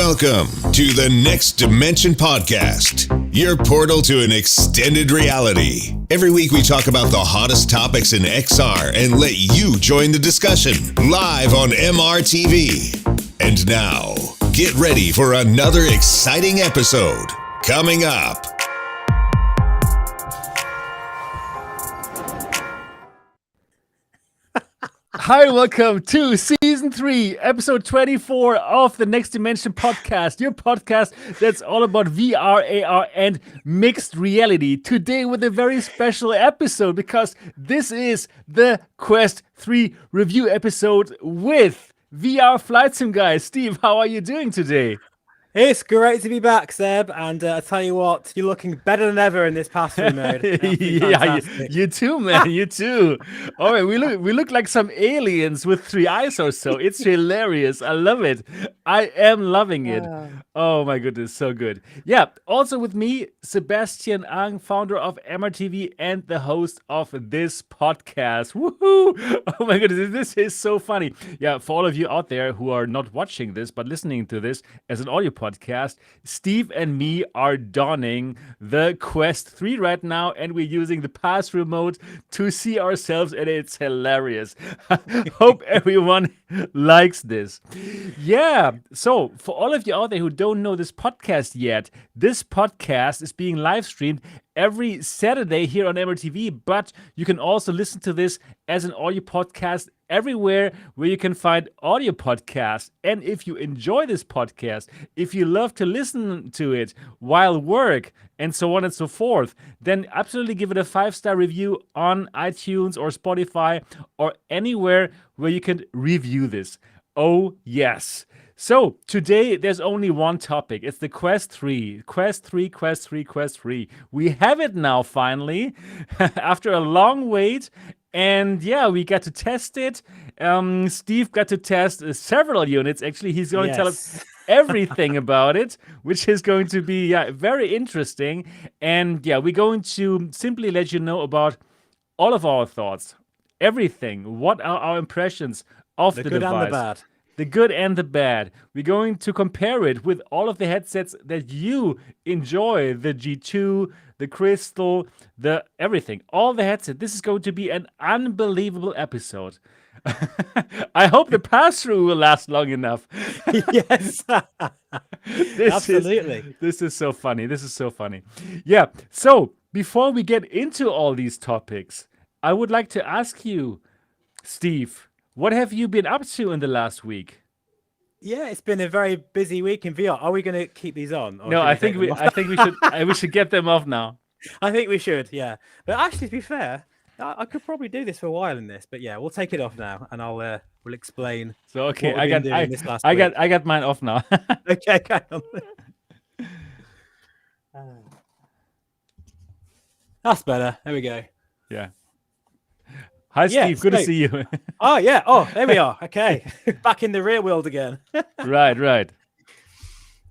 Welcome to the Next Dimension Podcast, your portal to an extended reality. Every week we talk about the hottest topics in XR and let you join the discussion live on MRTV. And now, get ready for another exciting episode coming up. Hi, welcome to Season 3, Episode 24 of the Next Dimension Podcast, your podcast that's all about VR, AR, and mixed reality. Today with a very special episode because this is the Quest 3 review episode with VR Flight Sim guy. Steve, how are you doing today? It's great to be back, Seb, and I tell you what, you're looking better than ever in this pass-through mode. Yeah, you too, man. You too. All right, we look like some aliens with 3 eyes or so. It's hilarious. I love it. I am loving it. Oh my goodness, so good. Yeah. Also with me, Sebastian Ang, founder of MRTV and the host of this podcast. Woohoo! Oh my goodness, this is so funny. Yeah, for all of you out there who are not watching this but listening to this as an audio podcast, Steve and me are donning the Quest 3 right now, and we're using the pass-through mode to see ourselves, and it's hilarious. Hope everyone likes this. Yeah, so for all of you out there who don't know this podcast yet, this podcast is being live streamed every Saturday here on MRTV, but you can also listen to this as an audio podcast everywhere where you can find audio podcasts. And if you enjoy this podcast, if you love to listen to it while work and so on and so forth, then absolutely give it a 5-star review on iTunes or Spotify or anywhere where you can review this. Oh, yes. So, today there's only one topic. It's the Quest 3. Quest 3, Quest 3, Quest 3. We have it now, finally, after a long wait. And yeah, we got to test it. Steve got to test several units. Actually, he's going to tell us everything about it, which is going to be very interesting. And yeah, we're going to simply let you know about all of our thoughts, everything. What are our impressions of the device? The good and the bad. The good and the bad. We're going to compare it with all of the headsets that you enjoy, the G2, the Crystal, the everything, all the headsets. This is going to be an unbelievable episode. I hope the pass-through will last long enough. Yes. Absolutely. This is so funny. This is so funny. Yeah, so before we get into all these topics, I would like to ask you, Steve, what have you been up to in the last week? Yeah, it's been a very busy week in VR. Are we going to keep these on? No, I think we should get them off now. I think we should, yeah. But actually, to be fair, I could probably do this for a while in this. But yeah, we'll take it off now, and we'll explain. So okay, I got mine off now. Okay, hang on. That's better. There we go. Yeah. Hi, Steve. Good to see you. Oh, yeah. Oh, there we are. Okay. Back in the real world again. Right.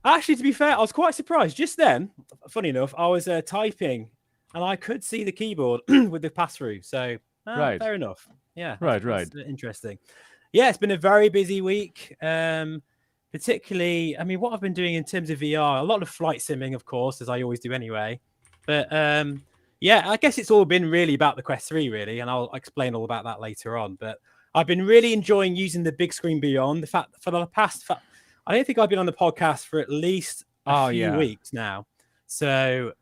Actually, to be fair, I was quite surprised. Just then, funny enough, I was typing and I could see the keyboard with the pass-through. So, fair enough. Yeah. Right. That's interesting. Yeah, it's been a very busy week. Particularly, I mean, what I've been doing in terms of VR, a lot of flight simming, of course, as I always do anyway. But yeah, I guess it's all been really about the Quest 3, really, and I'll explain all about that later on. But I've been really enjoying using the big screen beyond. The fact for the past, I don't think I've been on the podcast for at least a few weeks now. So,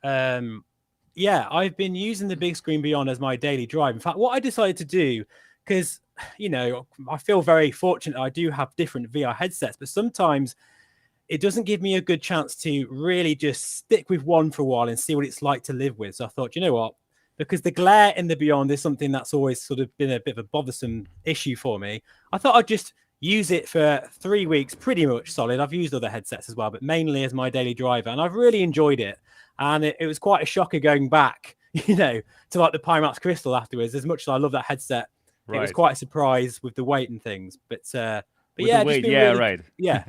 yeah, I've been using the big screen beyond as my daily drive. In fact, what I decided to do, because, you know, I feel very fortunate I do have different VR headsets, but sometimes it doesn't give me a good chance to really just stick with one for a while and see what it's like to live with. So I thought, you know what? Because the glare in the beyond is something that's always sort of been a bit of a bothersome issue for me. I thought I'd just use it for 3 weeks, pretty much solid. I've used other headsets as well, but mainly as my daily driver. And I've really enjoyed it. And it was quite a shocker going back, you know, to like the Pimax Crystal afterwards. As much as I love that headset, it was quite a surprise with the weight and things. But yeah, weight, right. Yeah,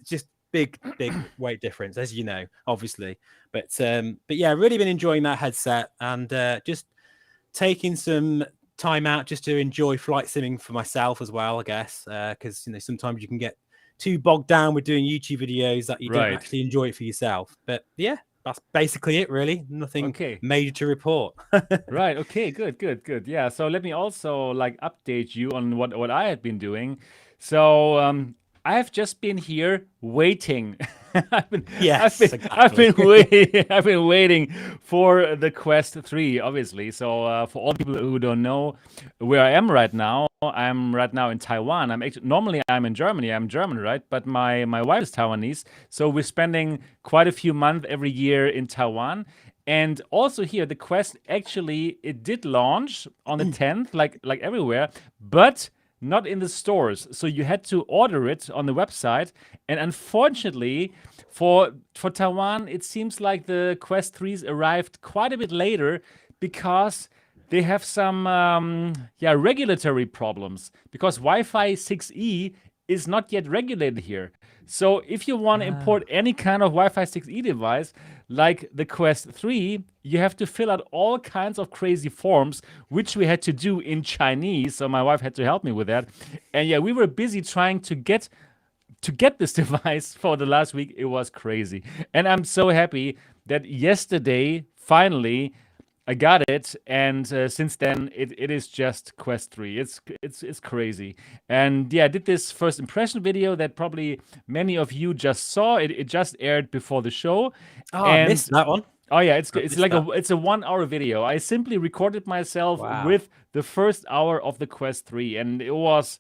just big weight difference, as you know, obviously. But yeah, really been enjoying that headset and just taking some time out just to enjoy flight simming for myself as well, I guess, because you know sometimes you can get too bogged down with doing YouTube videos that you don't Right. actually enjoy it for yourself. But yeah, that's basically it, really. Nothing Okay. major to report. Right. Okay. Good. Yeah. So let me also like update you on what I had been doing. So I have just been here waiting. Yes, I've been exactly. waiting. I've been waiting for the Quest 3, obviously. So for all people who don't know where I am right now, I'm right now in Taiwan. Normally I'm in Germany. I'm German, right? But my wife is Taiwanese, so we're spending quite a few months every year in Taiwan. And also here, the Quest actually it did launch on the 10th, like everywhere, but not in the stores. So you had to order it on the website. And unfortunately, for Taiwan, it seems like the Quest 3s arrived quite a bit later because they have some regulatory problems because Wi-Fi 6E is not yet regulated here. So if you want to import any kind of Wi-Fi 6E device like the Quest 3, you have to fill out all kinds of crazy forms, which we had to do in Chinese. So my wife had to help me with that. And yeah, we were busy trying to get this device for the last week. It was crazy. And I'm so happy that yesterday, finally, I got it, and since then it is just Quest 3. It's crazy. And yeah, I did this first impression video that probably many of you just saw. It just aired before the show. Oh, I missed that one. Oh yeah, it's like it's a 1 hour video. I simply recorded myself with the first hour of the Quest 3, and it was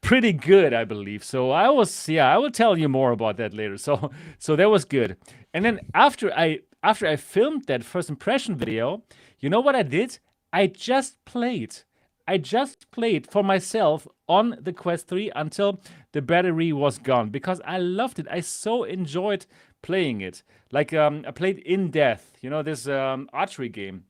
pretty good, I believe. So I will tell you more about that later. So that was good. And then after I filmed that first impression video, you know what I did? I just played for myself on the Quest 3 until the battery was gone because I loved it. I so enjoyed playing it. Like I played In Death, this archery game,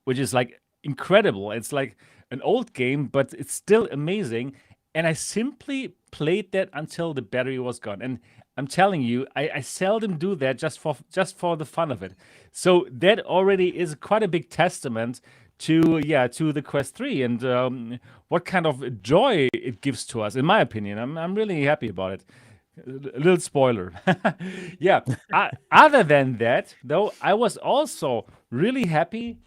which is like incredible. It's like an old game, but it's still amazing. And I simply played that until the battery was gone. And I'm telling you, I seldom do that just for the fun of it. So that already is quite a big testament to the Quest 3 and what kind of joy it gives to us. In my opinion, I'm really happy about it. A little spoiler. Yeah. Other than that, though, I was also really happy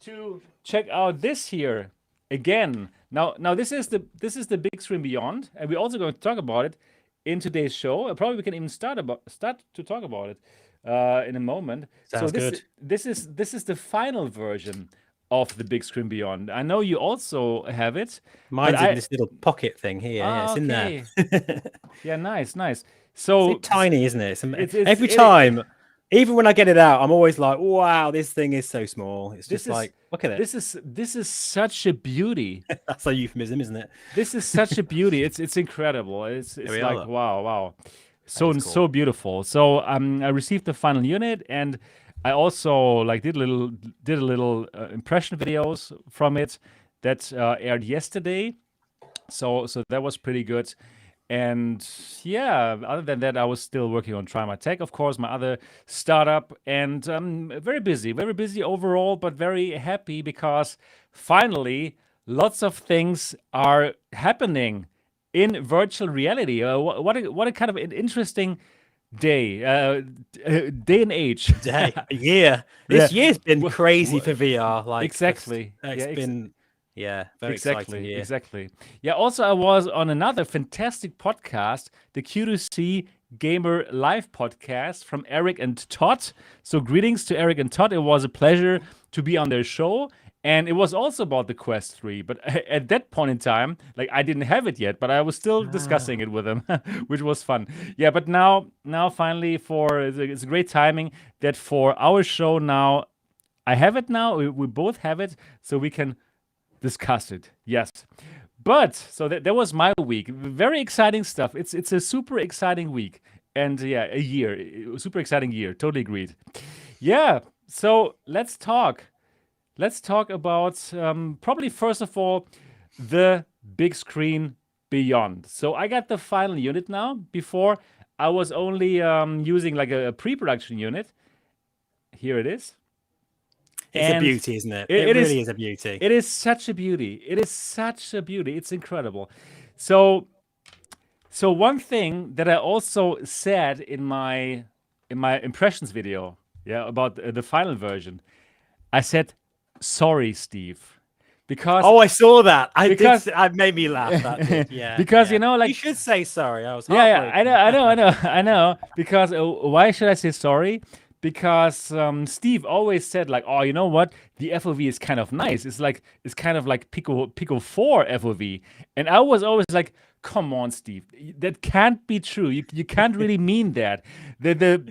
to check out this here again. Now this is the Big Screen Beyond, and we're also going to talk about it in today's show. Probably we can even start to talk about it in a moment. Sounds good. This is the final version of the Big Screen Beyond. I know you also have it. Mine's in this little pocket thing here. Yeah, it's in there. Yeah, nice. So it's tiny, isn't it? Every time, even when I get it out, I'm always like, "Wow, this thing is so small." It's just like, look at it. This is such a beauty. That's a euphemism, isn't it? This is such a beauty. It's incredible. It's like wow. So beautiful. So I received the final unit, and I also like did a little impression videos from it that aired yesterday. So that was pretty good. And yeah, other than that, I was still working on Try My Tech, of course, my other startup, and very busy overall, but very happy because finally lots of things are happening in virtual reality. What a kind of an interesting day and age. Yeah. This year's been crazy for VR. Like exactly. It's been. Yeah, very exciting. Yeah. Exactly. Yeah, also I was on another fantastic podcast, the Q2C Gamer Live podcast from Eric and Todd. So greetings to Eric and Todd. It was a pleasure to be on their show. And it was also about the Quest 3. But at that point in time, like I didn't have it yet, but I was still discussing it with them, which was fun. Yeah, but now finally it's a great timing that for our show now, I have it now. We both have it, so we can discuss it. Yes. But so that was my week. Very exciting stuff. It's a super exciting week. And yeah, a super exciting year. Totally agreed. Yeah. So let's talk about probably first of all the Big Screen Beyond. So I got the final unit now. Before I was only using like a pre-production unit. Here it is. It's a beauty, isn't it? It really is a beauty. It is such a beauty. It's incredible. So So one thing that I also said in my impressions video, yeah, about the final version, I said, "Sorry, Steve," because Oh, I saw that. I did. because I made me laugh. That did. Yeah. because Yeah. you You should say sorry. I was yeah, heartbroken. I know, I know. Because why should I say sorry? Because Steve always said like, oh, you know what? The FOV is kind of nice. It's kind of like Pico 4 FOV, and I was always like, come on, Steve, that can't be true. You can't really mean that. The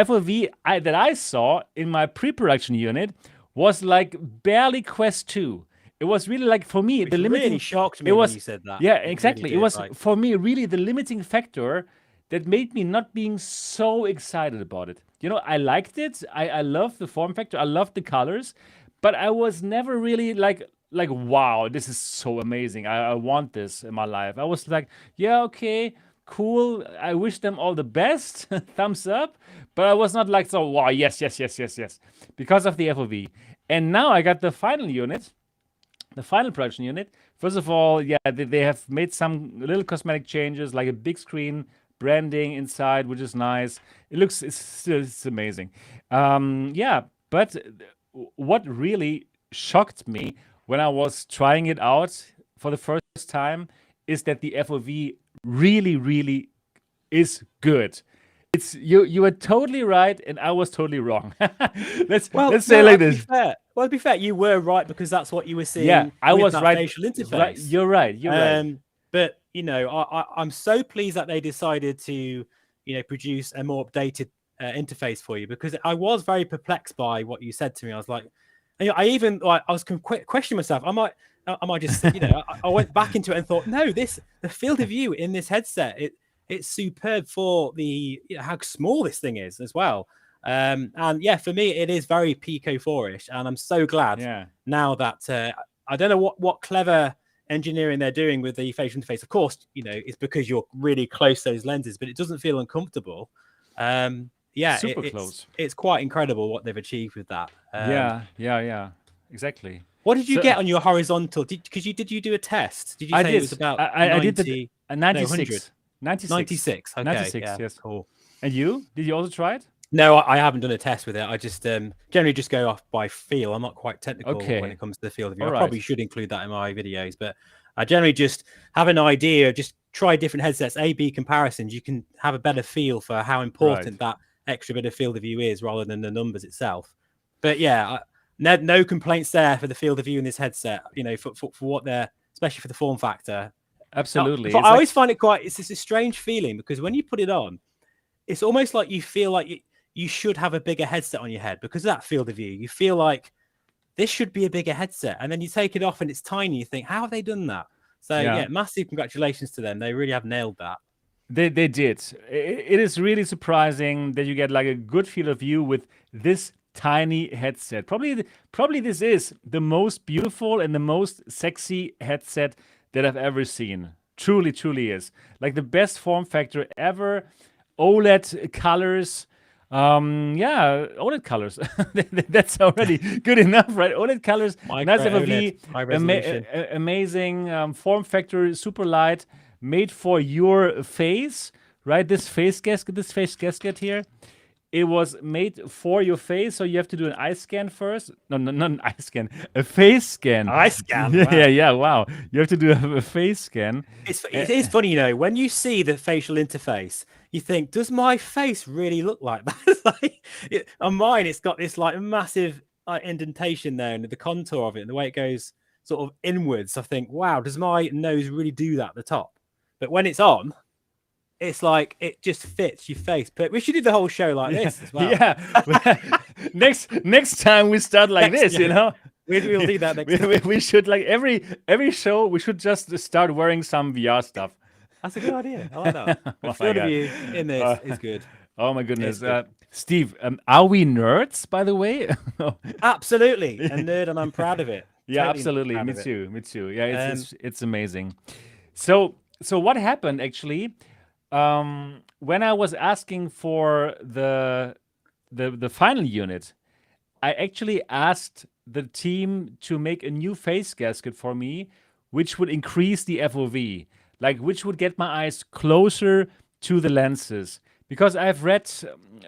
FOV that I saw in my pre-production unit was like barely Quest 2. It was really like for me Which the limiting. really shocked me It when was you said that. yeah, It really exactly. It did, was like- for me really the limiting factor that made me not being so excited about it. You know, I liked it. I love the form factor. I love the colors, but I was never really like wow, this is so amazing. I want this in my life. I was like, yeah, okay, cool. I wish them all the best. Thumbs up. But I was not like so wow, yes, yes, yes, yes, yes, because of the FOV. And now I got the final unit, the final production unit. First of all, yeah, they have made some little cosmetic changes, like a big screen branding inside, which is nice. It's amazing. Yeah, but what really shocked me when I was trying it out for the first time is that the FOV really, really is good. It's you were totally right and I was totally wrong. let's say like to this. be fair. Well, to be fair, you were right because that's what you were seeing. Yeah, I with was that right. Facial interface. Right, you're right. You're right. But you know, I'm so pleased that they decided to, produce a more updated interface for you, because I was very perplexed by what you said to me. I was like, I was questioning myself. I might just, I went back into it and thought, no, the field of view in this headset, it's superb for the how small this thing is as well. And yeah, for me, it is very Pico 4-ish, and I'm so glad now that I don't know what clever engineering they're doing with the facial interface. Of course, it's because you're really close to those lenses, but it doesn't feel uncomfortable. Yeah, super close. It's quite incredible what they've achieved with that. Yeah, exactly. What did you get on your horizontal? Did you do a test? Did you say it was about 90, I did the 96. 96. Okay, 96, yeah, yes. cool. And you? Did you also try it? No, I haven't done a test with it. I just generally just go off by feel. I'm not quite technical when it comes to the field of view. I probably should include that in my videos, but I generally just have an idea, just try different headsets, A/B comparisons. You can have a better feel for how important that extra bit of field of view is rather than the numbers itself. But yeah, no complaints there for the field of view in this headset, for what they're, especially for the form factor. Absolutely. I always find it's a strange feeling, because when you put it on, it's almost like you feel like you should have a bigger headset on your head because of that field of view. You feel like this should be a bigger headset, and then you take it off and it's tiny. You think, how have they done that? So yeah, massive congratulations to them. They really have nailed that. They did. It is really surprising that you get like a good field of view with this tiny headset. Probably this is the most beautiful and the most sexy headset that I've ever seen. Truly is. Like the best form factor ever. OLED colors. OLED colors. That's already good enough, right? OLED colors, nice FOV, amazing form factor, super light, made for your face, right? This face gasket here, it was made for your face, so you have to do an eye scan first. No, not an eye scan, a face scan. Eye scan. Wow. Yeah. Wow, you have to do a face scan. It is funny, when you see the facial interface, you think, does my face really look like that? On mine, it's got this like massive indentation there, and the contour of it, and the way it goes sort of inwards. I think, wow, does my nose really do that at the top? But when it's on, it's like it just fits your face. But we should do the whole show like this as well. Yeah. next time we start like this, We'll do that next time. We should, like, every show we should just start wearing some VR stuff. That's a good idea. I like that. The field of view in this is good. Oh my goodness. Steve, are we nerds, by the way? Absolutely. A nerd, and I'm proud of it. Yeah, totally absolutely. Me too. Yeah, it's amazing. So what happened actually, when I was asking for the final unit, I actually asked the team to make a new face gasket for me, which would increase the FOV. like which would get my eyes closer to the lenses. Because I've read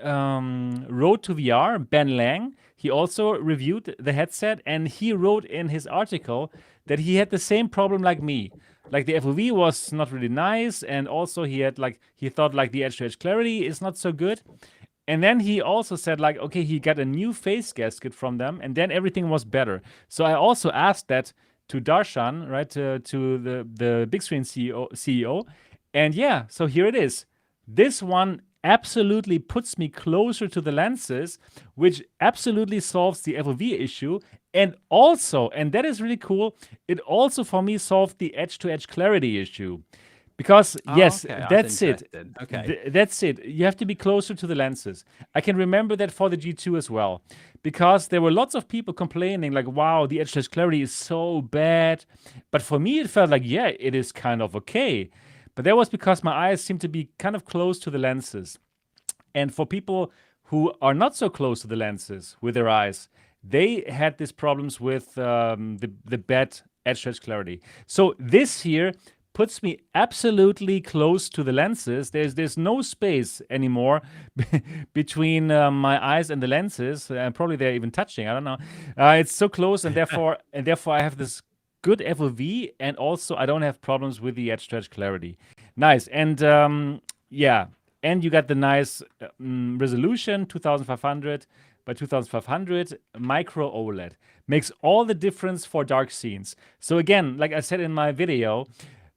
Road to VR, Ben Lang, he also reviewed the headset, and he wrote in his article that he had the same problem like me. Like the FOV was not really nice, and also he thought like the edge-to-edge clarity is not so good. And then he also said like, okay, he got a new face gasket from them, and then everything was better. So I also asked that to Darshan, right, to the big screen CEO, and yeah, so here it is. This one absolutely puts me closer to the lenses, which absolutely solves the FOV issue. And also, and that is really cool, it also for me solved the edge-to-edge clarity issue. Because yes, okay, that's it. Okay. That's it. You have to be closer to the lenses. I can remember that for the G2 as well, because there were lots of people complaining like, wow, the edge-to-edge clarity is so bad. But for me, it felt like, yeah, it is kind of okay. But that was because my eyes seem to be kind of close to the lenses. And for people who are not so close to the lenses with their eyes, they had these problems with the bad edge-to-edge clarity. So this here puts me absolutely close to the lenses. There's no space anymore between my eyes and the lenses. Probably they're even touching. I don't know. It's so close, and therefore I have this good FOV, and also I don't have problems with the edge-to-edge clarity. Nice. And yeah, and you got the nice resolution, 2500 by 2500 micro OLED. Makes all the difference for dark scenes. So again, like I said in my video,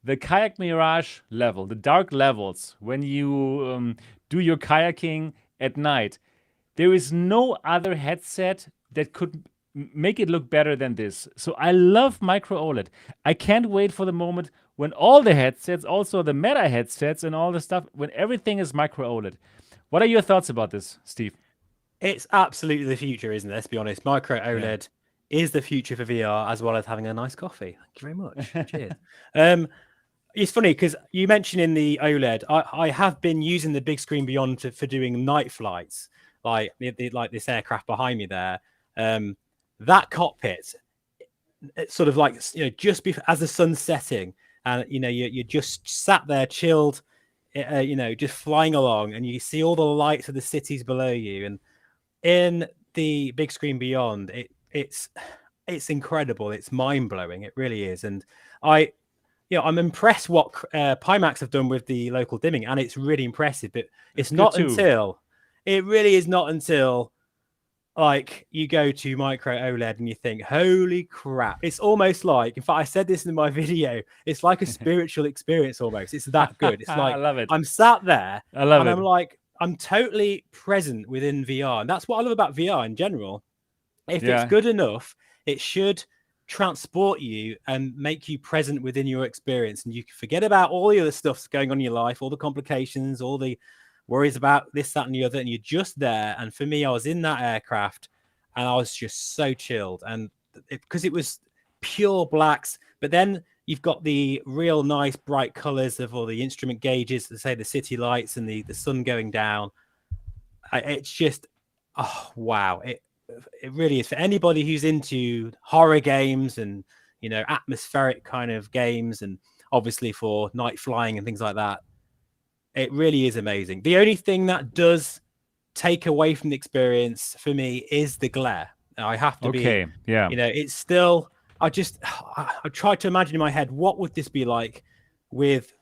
the kayak mirage level, the dark levels, when you do your kayaking at night, there is no other headset that could make it look better than this. So I love micro OLED. I can't wait for the moment when all the headsets, also the Meta headsets and all the stuff, when everything is micro OLED. What are your thoughts about this, Steve? It's absolutely the future, isn't it? Let's be honest. Micro OLED is the future for VR, as well as having a nice coffee. Thank you very much. Cheers. It's funny because you mentioned in the OLED, I have been using the big screen beyond for doing night flights, like this aircraft behind me there. That cockpit, it's sort of like, just before, as the sun's setting, and you're just sat there chilled, just flying along, and you see all the lights of the cities below you. And in the big screen beyond, it's incredible. It's mind blowing. It really is. And I'm impressed what Pimax have done with the local dimming, and it's really impressive. But it really is not until like you go to micro OLED and you think, holy crap. It's almost like, in fact, I said this in my video, it's like a spiritual experience almost. It's that good. It's like, I love it. I'm sat there and I'm like, I'm totally present within VR. And that's what I love about VR in general. If it's good enough, it should transport you and make you present within your experience. And you can forget about all the other stuff that's going on in your life, all the complications, all the worries about this, that, and the other. And you're just there. And for me, I was in that aircraft and I was just so chilled. And because it was pure blacks, but then you've got the real nice bright colors of all the instrument gauges, to say the city lights and the sun going down. It's just, oh, wow. It really is for anybody who's into horror games and, atmospheric kind of games, and obviously for night flying and things like that. It really is amazing. The only thing that does take away from the experience for me is the glare. I have to be, it's still, I tried to imagine in my head, what would this be like with,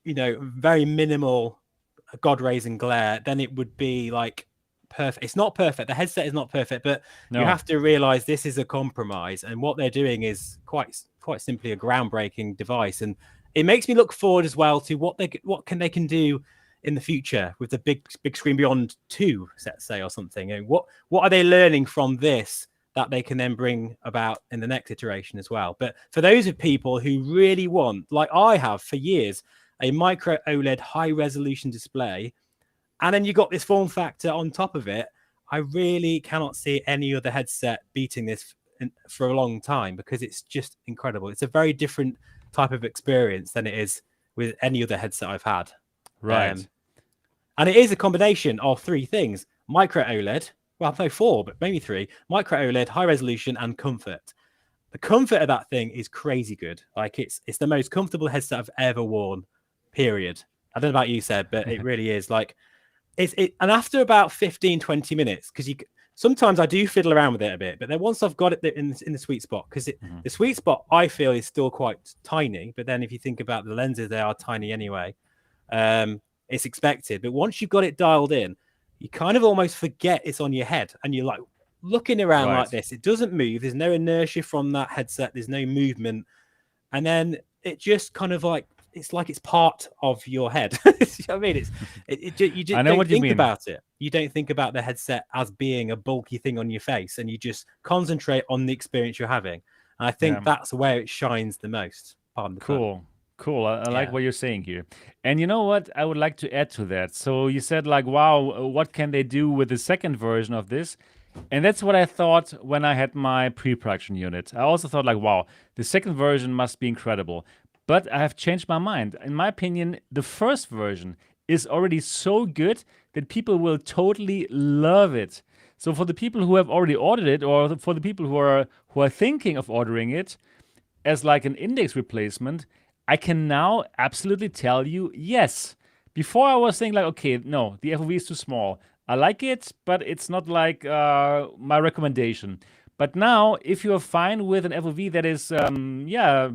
very minimal God rays glare? Then it would be like perfect. It's not perfect. The headset is not perfect, but you have to realize this is a compromise, and what they're doing is quite simply a groundbreaking device. And it makes me look forward as well to what they can do in the future with the big screen beyond 2, let's say, or something. And what are they learning from this that they can then bring about in the next iteration as well? But for those of people who really want, like I have for years, a micro OLED high resolution display, and then you got this form factor on top of it, I really cannot see any other headset beating this for a long time, because it's just incredible. It's a very different type of experience than it is with any other headset I've had. Right. And it is a combination of 3 things: micro OLED, well, no, 4, but maybe 3: micro OLED, high resolution, and comfort. the comfort of that thing is crazy good. Like it's the most comfortable headset I've ever worn, period. I don't know about you, Seb, but it really is. Like and after about 15, 20 minutes, because sometimes I do fiddle around with it a bit, but then once I've got it in the sweet spot, because the sweet spot I feel is still quite tiny, but then if you think about the lenses, they are tiny anyway. It's expected, but once you've got it dialed in, you kind of almost forget it's on your head, and you're like looking around like this. It doesn't move. There's no inertia from that headset. There's no movement, and then it just kind of like it's part of your head. You know what I mean? You just don't think about it. You don't think about the headset as being a bulky thing on your face, and you just concentrate on the experience you're having. And I think that's where it shines the most. Pardon the pun. Cool. I like what you're saying here. And you know what? I would like to add to that. So you said like, wow, what can they do with the second version of this? And that's what I thought when I had my pre-production unit. I also thought like, wow, the second version must be incredible. But I have changed my mind. In my opinion, the first version is already so good that people will totally love it. So for the people who have already ordered it, or for the people who are thinking of ordering it as like an index replacement, I can now absolutely tell you yes. Before I was saying like, okay, no, the FOV is too small. I like it, but it's not like my recommendation. But now, if you are fine with an FOV that is,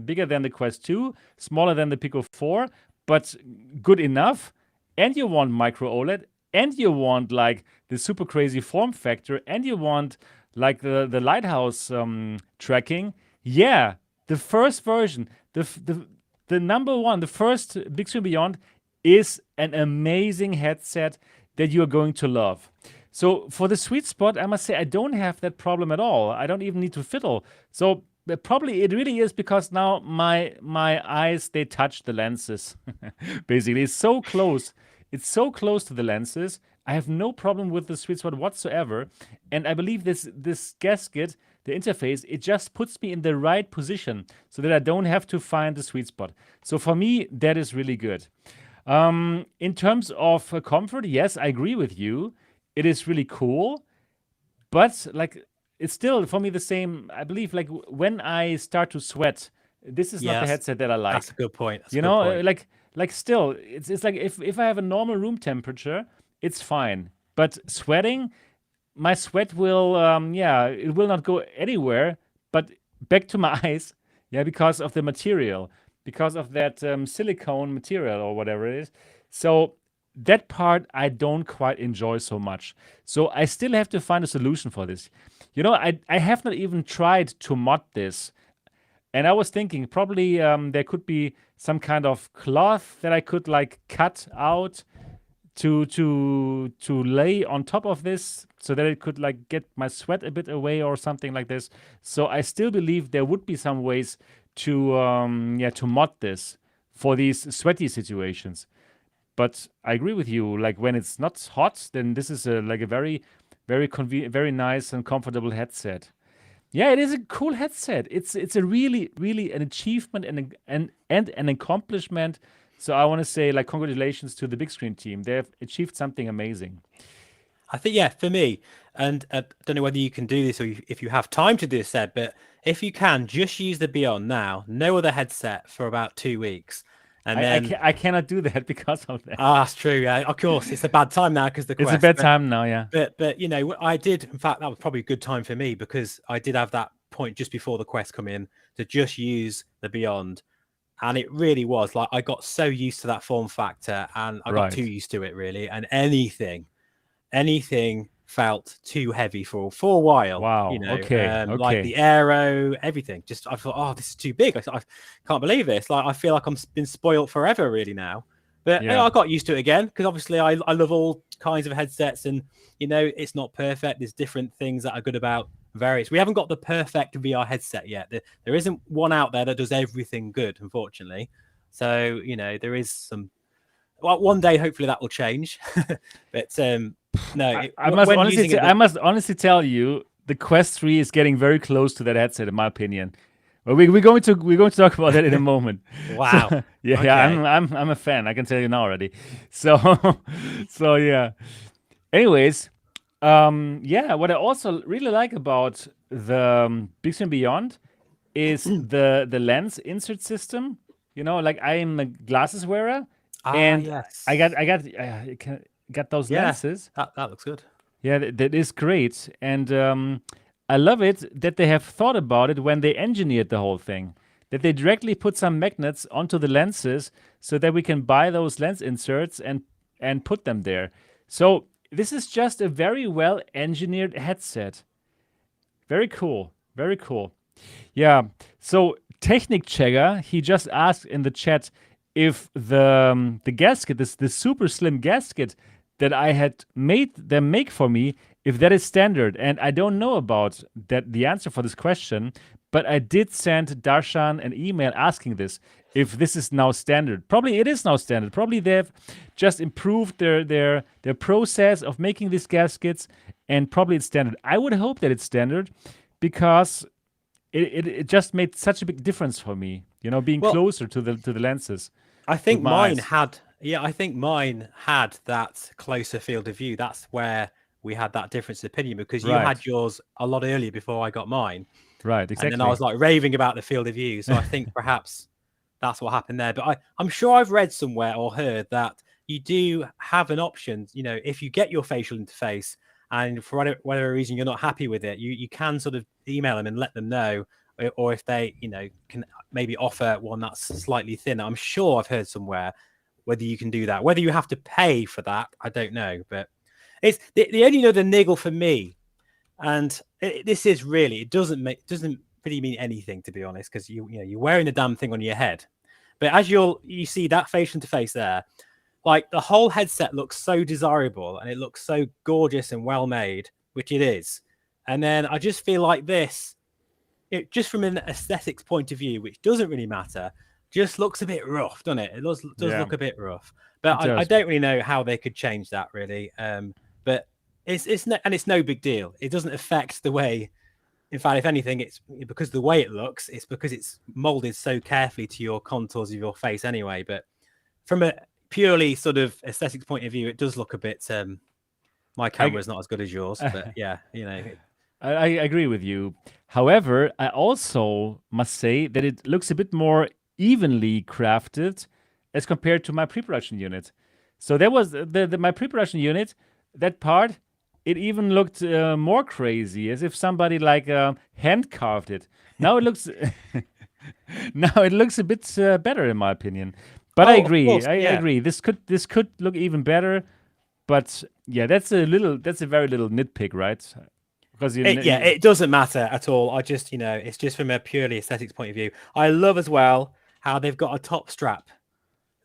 bigger than the Quest 2, smaller than the Pico 4, but good enough, and you want micro OLED, and you want like the super crazy form factor, and you want like the lighthouse tracking, the first version, the number one, the first Big Screen Beyond is an amazing headset that you are going to love. So for the sweet spot, I must say I don't have that problem at all. I don't even need to fiddle. So probably it really is because now my eyes, they touch the lenses. Basically, it's so close. It's so close to the lenses. I have no problem with the sweet spot whatsoever. And I believe this gasket, the interface, it just puts me in the right position so that I don't have to find the sweet spot. So for me, that is really good. In terms of comfort, yes, I agree with you. It is really cool, but like it's still for me the same. I believe like when I start to sweat, this is not the headset that I like. That's a good point. Like still, it's like if I have a normal room temperature, it's fine. But sweating, my sweat will it will not go anywhere, but back to my eyes, because of the material, because of that silicone material or whatever it is. So that part I don't quite enjoy so much. So I still have to find a solution for this. I have not even tried to mod this. And I was thinking probably there could be some kind of cloth that I could like cut out to lay on top of this so that it could like get my sweat a bit away or something like this. So I still believe there would be some ways to mod this for these sweaty situations. But I agree with you. Like when it's not hot, then this is a very, very very nice and comfortable headset. Yeah, it is a cool headset. It's a really, really an achievement and an accomplishment. So I want to say like congratulations to the Big Screen team. They have achieved something amazing. I think for me, and I don't know whether you can do this or if you have time to do this, Seb, but if you can, just use the Beyond now. No other headset for about 2 weeks. And then I cannot do that because of that. That's true. Yeah, of course, it's a bad time now because the Quest. It's a bad time now, yeah. But I did. In fact, that was probably a good time for me because I did have that point just before the Quest come in to just use the Beyond, and it really was like I got so used to that form factor, and I got too used to it really, and anything felt too heavy for a while. Wow. Okay. Like the aero, everything. Just I thought, oh, this is too big. I can't believe this. Like I feel like I'm been spoiled forever, really now. But I got used to it again because obviously I love all kinds of headsets, and it's not perfect. There's different things that are good about various. We haven't got the perfect VR headset yet. There isn't one out there that does everything good, unfortunately. So there is some. Well, one day hopefully that will change. But no, I must honestly tell you, the Quest 3 is getting very close to that headset, in my opinion. Well, we're going to talk about that in a moment. Wow. So, I'm a fan. I can tell you now already. So yeah. Anyways, what I also really like about the Big Screen Beyond is the lens insert system. You know, like I am a glasses wearer, and yes. I got those lenses. That looks good. Yeah, that is great, and I love it that they have thought about it when they engineered the whole thing. That they directly put some magnets onto the lenses so that we can buy those lens inserts and put them there. So this is just a very well engineered headset. Very cool. Very cool. Yeah. So Technic Checker, he just asked in the chat if the gasket, this super slim gasket that I had made them make for me, if that is standard. And I don't know about that the answer for this question, but I did send Darshan an email asking this, if this is now standard. Probably it is now standard. Probably they've just improved their process of making these gaskets, and probably it's standard. I would hope that it's standard, because it just made such a big difference for me, you know, being closer to the lenses. I think mine had that closer field of view. That's where we had that difference of opinion, because you had yours a lot earlier before I got mine. Right, exactly. And then I was like raving about the field of view. So I think perhaps that's what happened there. But I'm sure I've read somewhere or heard that you do have an option, you know, if you get your facial interface and for whatever reason you're not happy with it, you can sort of email them and let them know, or if they, you know, can maybe offer one that's slightly thinner. I'm sure I've heard somewhere whether you can do that. Whether you have to pay for that, I don't know. But it's the only other niggle for me, and this is really, it doesn't really mean anything, to be honest, because you're wearing the damn thing on your head. But as you see that facial interface there, like the whole headset looks so desirable and it looks so gorgeous and well made, which it is. And then I just feel like this, it just from an aesthetics point of view, which doesn't really matter, just looks a bit rough, doesn't it? It does look a bit rough. But I don't really know how they could change that, really. But it's no big deal. It doesn't affect the way. In fact, if anything, it's because the way it looks, it's because it's molded so carefully to your contours of your face anyway. But from a purely sort of aesthetics point of view, it does look a bit. My camera's not as good as yours, but yeah, you know. I agree with you. However, I also must say that it looks a bit more evenly crafted as compared to my pre-production unit. So there was my pre-production unit, that part, it even looked more crazy, as if somebody like hand carved it. Now it looks a bit better in my opinion. But I agree. I agree. This could look even better. But yeah, that's a very little nitpick, right? Because it doesn't matter at all. I just, it's just from a purely aesthetics point of view. I love as well how they've got a top strap.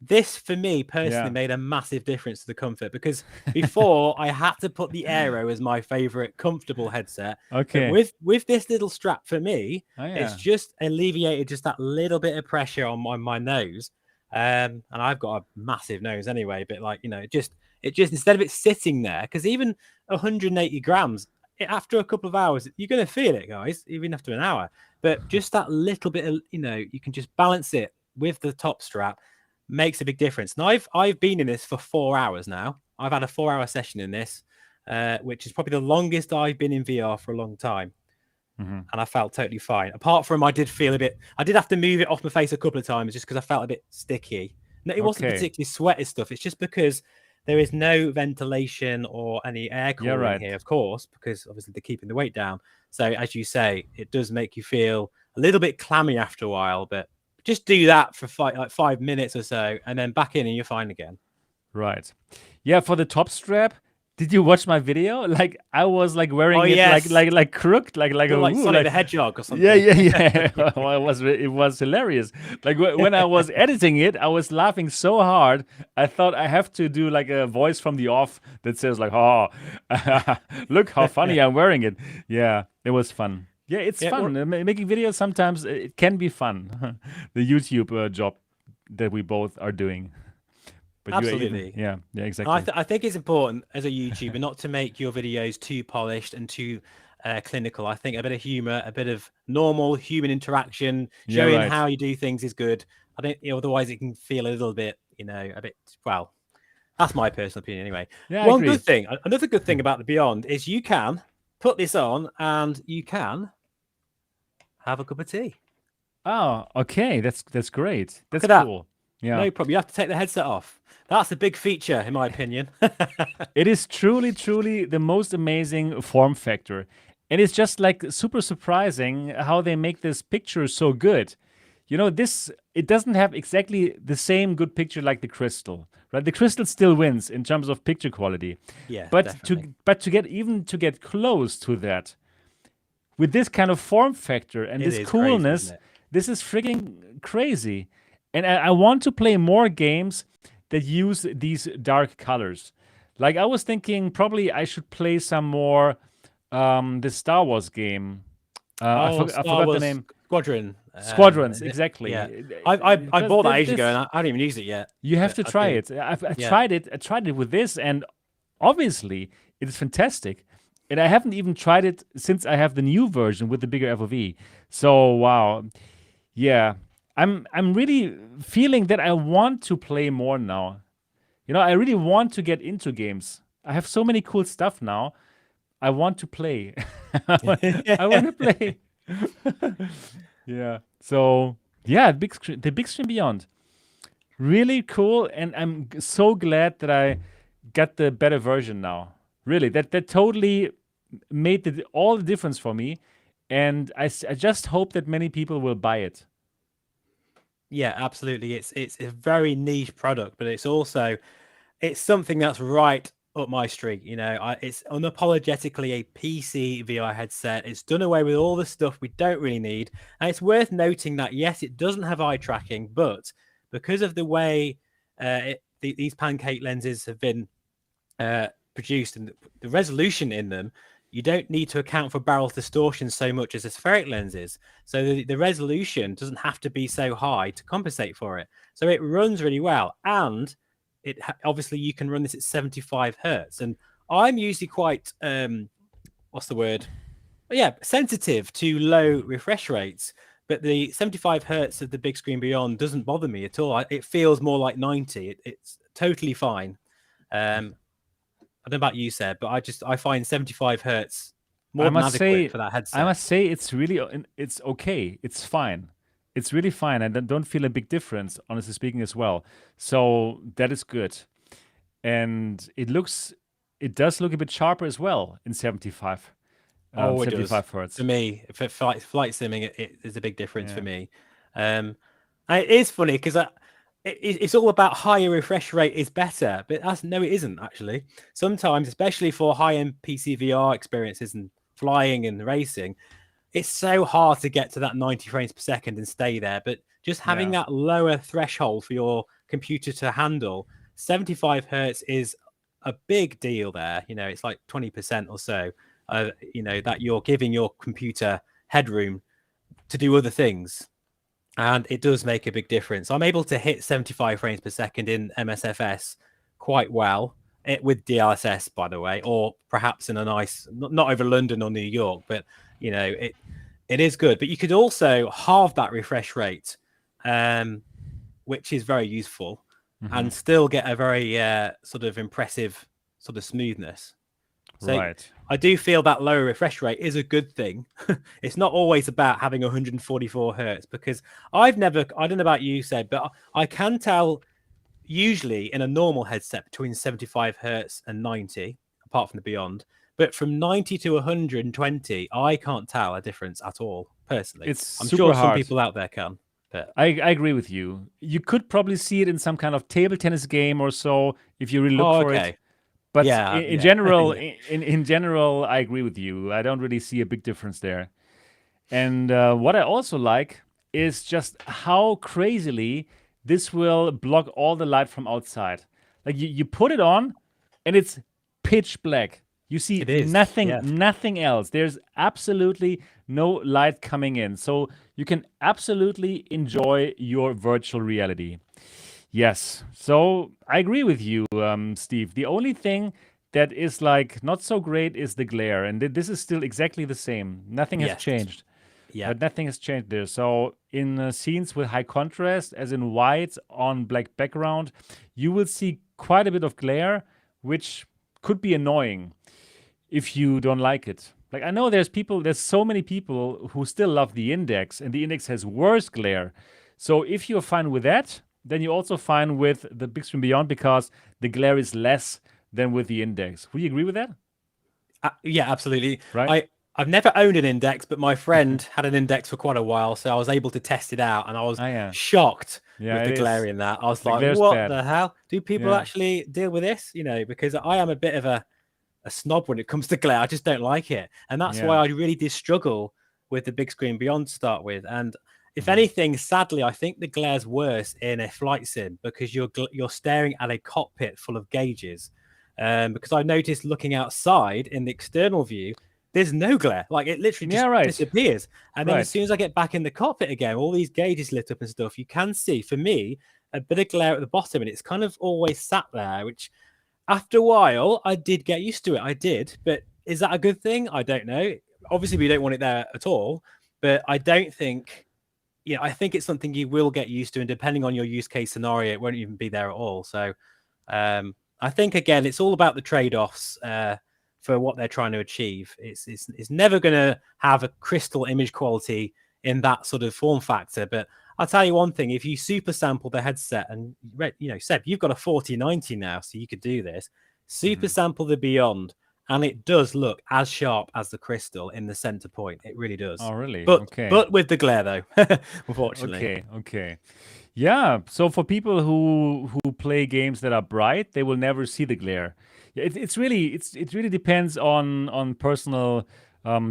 This, for me personally, made a massive difference to the comfort, because before I had to put the Aero as my favorite comfortable headset. Okay. But with this little strap, for me, it's just alleviated just that little bit of pressure on my nose. And I've got a massive nose anyway, but it just instead of it sitting there, because even 180 grams, after a couple of hours, you're going to feel it, guys, even after an hour. But just that little bit of, you can just balance it with the top strap, makes a big difference. And I've been in this for 4 hours now. I've had a 4-hour session in this, which is probably the longest I've been in VR for a long time. Mm-hmm. And I felt totally fine. Apart from I did have to move it off my face a couple of times just because I felt a bit sticky. No, it wasn't particularly sweaty stuff. It's just because there is no ventilation or any air cooling here, of course, because obviously they're keeping the weight down. So as you say, it does make you feel a little bit clammy after a while, but just do that for 5 minutes or so, and then back in, and you're fine again. Right. Yeah. For the top strap, did you watch my video? Like I was wearing it like crooked, like Sonic the Hedgehog or something. Yeah. Well, it was hilarious. Like when I was editing it, I was laughing so hard. I thought I have to do like a voice from the off that says like, "Oh, look how funny I'm wearing it." Yeah, it was fun. Yeah, it's fun. Making videos sometimes it can be fun. The YouTube job that we both are doing. But absolutely. Yeah, exactly. I think it's important as a YouTuber not to make your videos too polished and too clinical. I think a bit of humor, a bit of normal human interaction, showing how you do things is good. I think otherwise it can feel a little bit, well, that's my personal opinion anyway. Yeah, Another good thing about the Beyond is you can put this on and you can have a cup of tea. Oh, okay. That's great. Look That's at that. cool. Yeah. No problem. You have to take the headset off. That's a big feature, in my opinion. It is truly, truly the most amazing form factor. And it's just like super surprising how they make this picture so good. It doesn't have exactly the same good picture like the Crystal, right? The Crystal still wins in terms of picture quality. Yeah, But definitely. to get close to that with this kind of form factor and It this is crazy, isn't coolness, it? this is freaking crazy. And I want to play more games that use these dark colors. Like I was thinking, probably I should play some more the Star Wars game. Oh, I Star forgot the Wars name. Squadron. Squadrons, Is it? exactly. Yeah. I bought that ages ago This and I haven't even used it yet. you have But to I try do. it. I Yeah. tried it. I tried it with this, and obviously it is fantastic. And I haven't even tried it since I have the new version with the bigger FOV. So wow, yeah, I'm really feeling that I want to play more now. I really want to get into games. I have so many cool stuff now. I want to play. I want to play. Yeah. So yeah, the big screen beyond. Really cool, and I'm so glad that I got the better version now. Really, that totally made all the difference for me, and I just hope that many people will buy it. Yeah, absolutely. It's a very niche product, but it's something that's right up my street. It's unapologetically a PC VR headset. It's done away with all the stuff we don't really need, and it's worth noting that yes, it doesn't have eye tracking, but because of the way these pancake lenses have been produced and the resolution in them, you don't need to account for barrel distortion so much as a spheric lenses. So the resolution doesn't have to be so high to compensate for it. So it runs really well. And obviously you can run this at 75 hertz. And I'm usually quite, what's the word? Yeah, sensitive to low refresh rates. But the 75 hertz of the big screen beyond doesn't bother me at all. It feels more like 90. It's totally fine. I don't know about you, Seb, but I find 75 hertz more than adequate for that headset. I must say, it's okay. It's fine. It's really fine. I don't feel a big difference, honestly speaking, as well. So that is good, and it does look a bit sharper as well in 75. Oh, it 75 does. hertz. For me, for flight simming, it is a big difference for me. And it is funny because it's all about higher refresh rate is better, but no, it isn't actually. Sometimes, especially for high-end PC VR experiences and flying and racing, it's so hard to get to that 90 frames per second and stay there. But just having that lower threshold for your computer to handle, 75 hertz is a big deal there. It's like 20% or so. That you're giving your computer headroom to do other things. And it does make a big difference. I'm able to hit 75 frames per second in MSFS quite well with DLSS, by the way, or perhaps in a nice, not over London or New York, but it is good. But you could also halve that refresh rate, which is very useful, and still get a very sort of impressive sort of smoothness. So right. I do feel that lower refresh rate is a good thing. It's not always about having 144 hertz, because I don't know about you, Seb, but I can tell usually in a normal headset between 75 hertz and 90, apart from the beyond. But from 90 to 120, I can't tell a difference at all, personally. I'm sure some people out there can. But I agree with you. You could probably see it in some kind of table tennis game or so if you really look for it. But in general, in general, I agree with you. I don't really see a big difference there. And what I also like is just how crazily this will block all the light from outside. Like you put it on, and it's pitch black. You see nothing else. There's absolutely no light coming in. So you can absolutely enjoy your virtual reality. Yes. So I agree with you, Steve. The only thing that is like not so great is the glare, and this is still exactly the same. Nothing has changed. Yeah, but nothing has changed there. So in scenes with high contrast, as in white on black background, you will see quite a bit of glare, which could be annoying if you don't like it. Like I know there's so many people who still love the Index, and the Index has worse glare. So if you're fine with that, then you're also fine with the Big Screen Beyond because the glare is less than with the Index. Would you agree with that? Yeah, absolutely. Right. I've never owned an Index, but my friend had an Index for quite a while, so I was able to test it out, and I was shocked with the glare in that. I was like, what the hell? Do people actually deal with this? You know, because I am a bit of a snob when it comes to glare. I just don't like it. And that's why I really did struggle with the Big Screen Beyond to start with. And if anything, sadly, I think the glare's worse in a flight sim because you're staring at a cockpit full of gauges. Because I noticed looking outside in the external view, there's no glare. Like it literally just disappears. And then as soon as I get back in the cockpit again, all these gauges lit up and stuff, you can see, for me, a bit of glare at the bottom. And it's kind of always sat there, which after a while, I did get used to it. I did. But is that a good thing? I don't know. Obviously, we don't want it there at all. But I don't think, I think it's something you will get used to. And depending on your use case scenario, it won't even be there at all. So I think, again, it's all about the trade-offs for what they're trying to achieve. It's never going to have a crystal image quality in that sort of form factor. But I'll tell you one thing, if you super sample the headset and, Seb, you've got a 4090 now, so you could do this, super sample the Beyond, and it does look as sharp as the crystal in the center point. It really does. Oh, really? But with the glare, though, unfortunately. Okay. Yeah, so for people who play games that are bright, they will never see the glare. It really depends on personal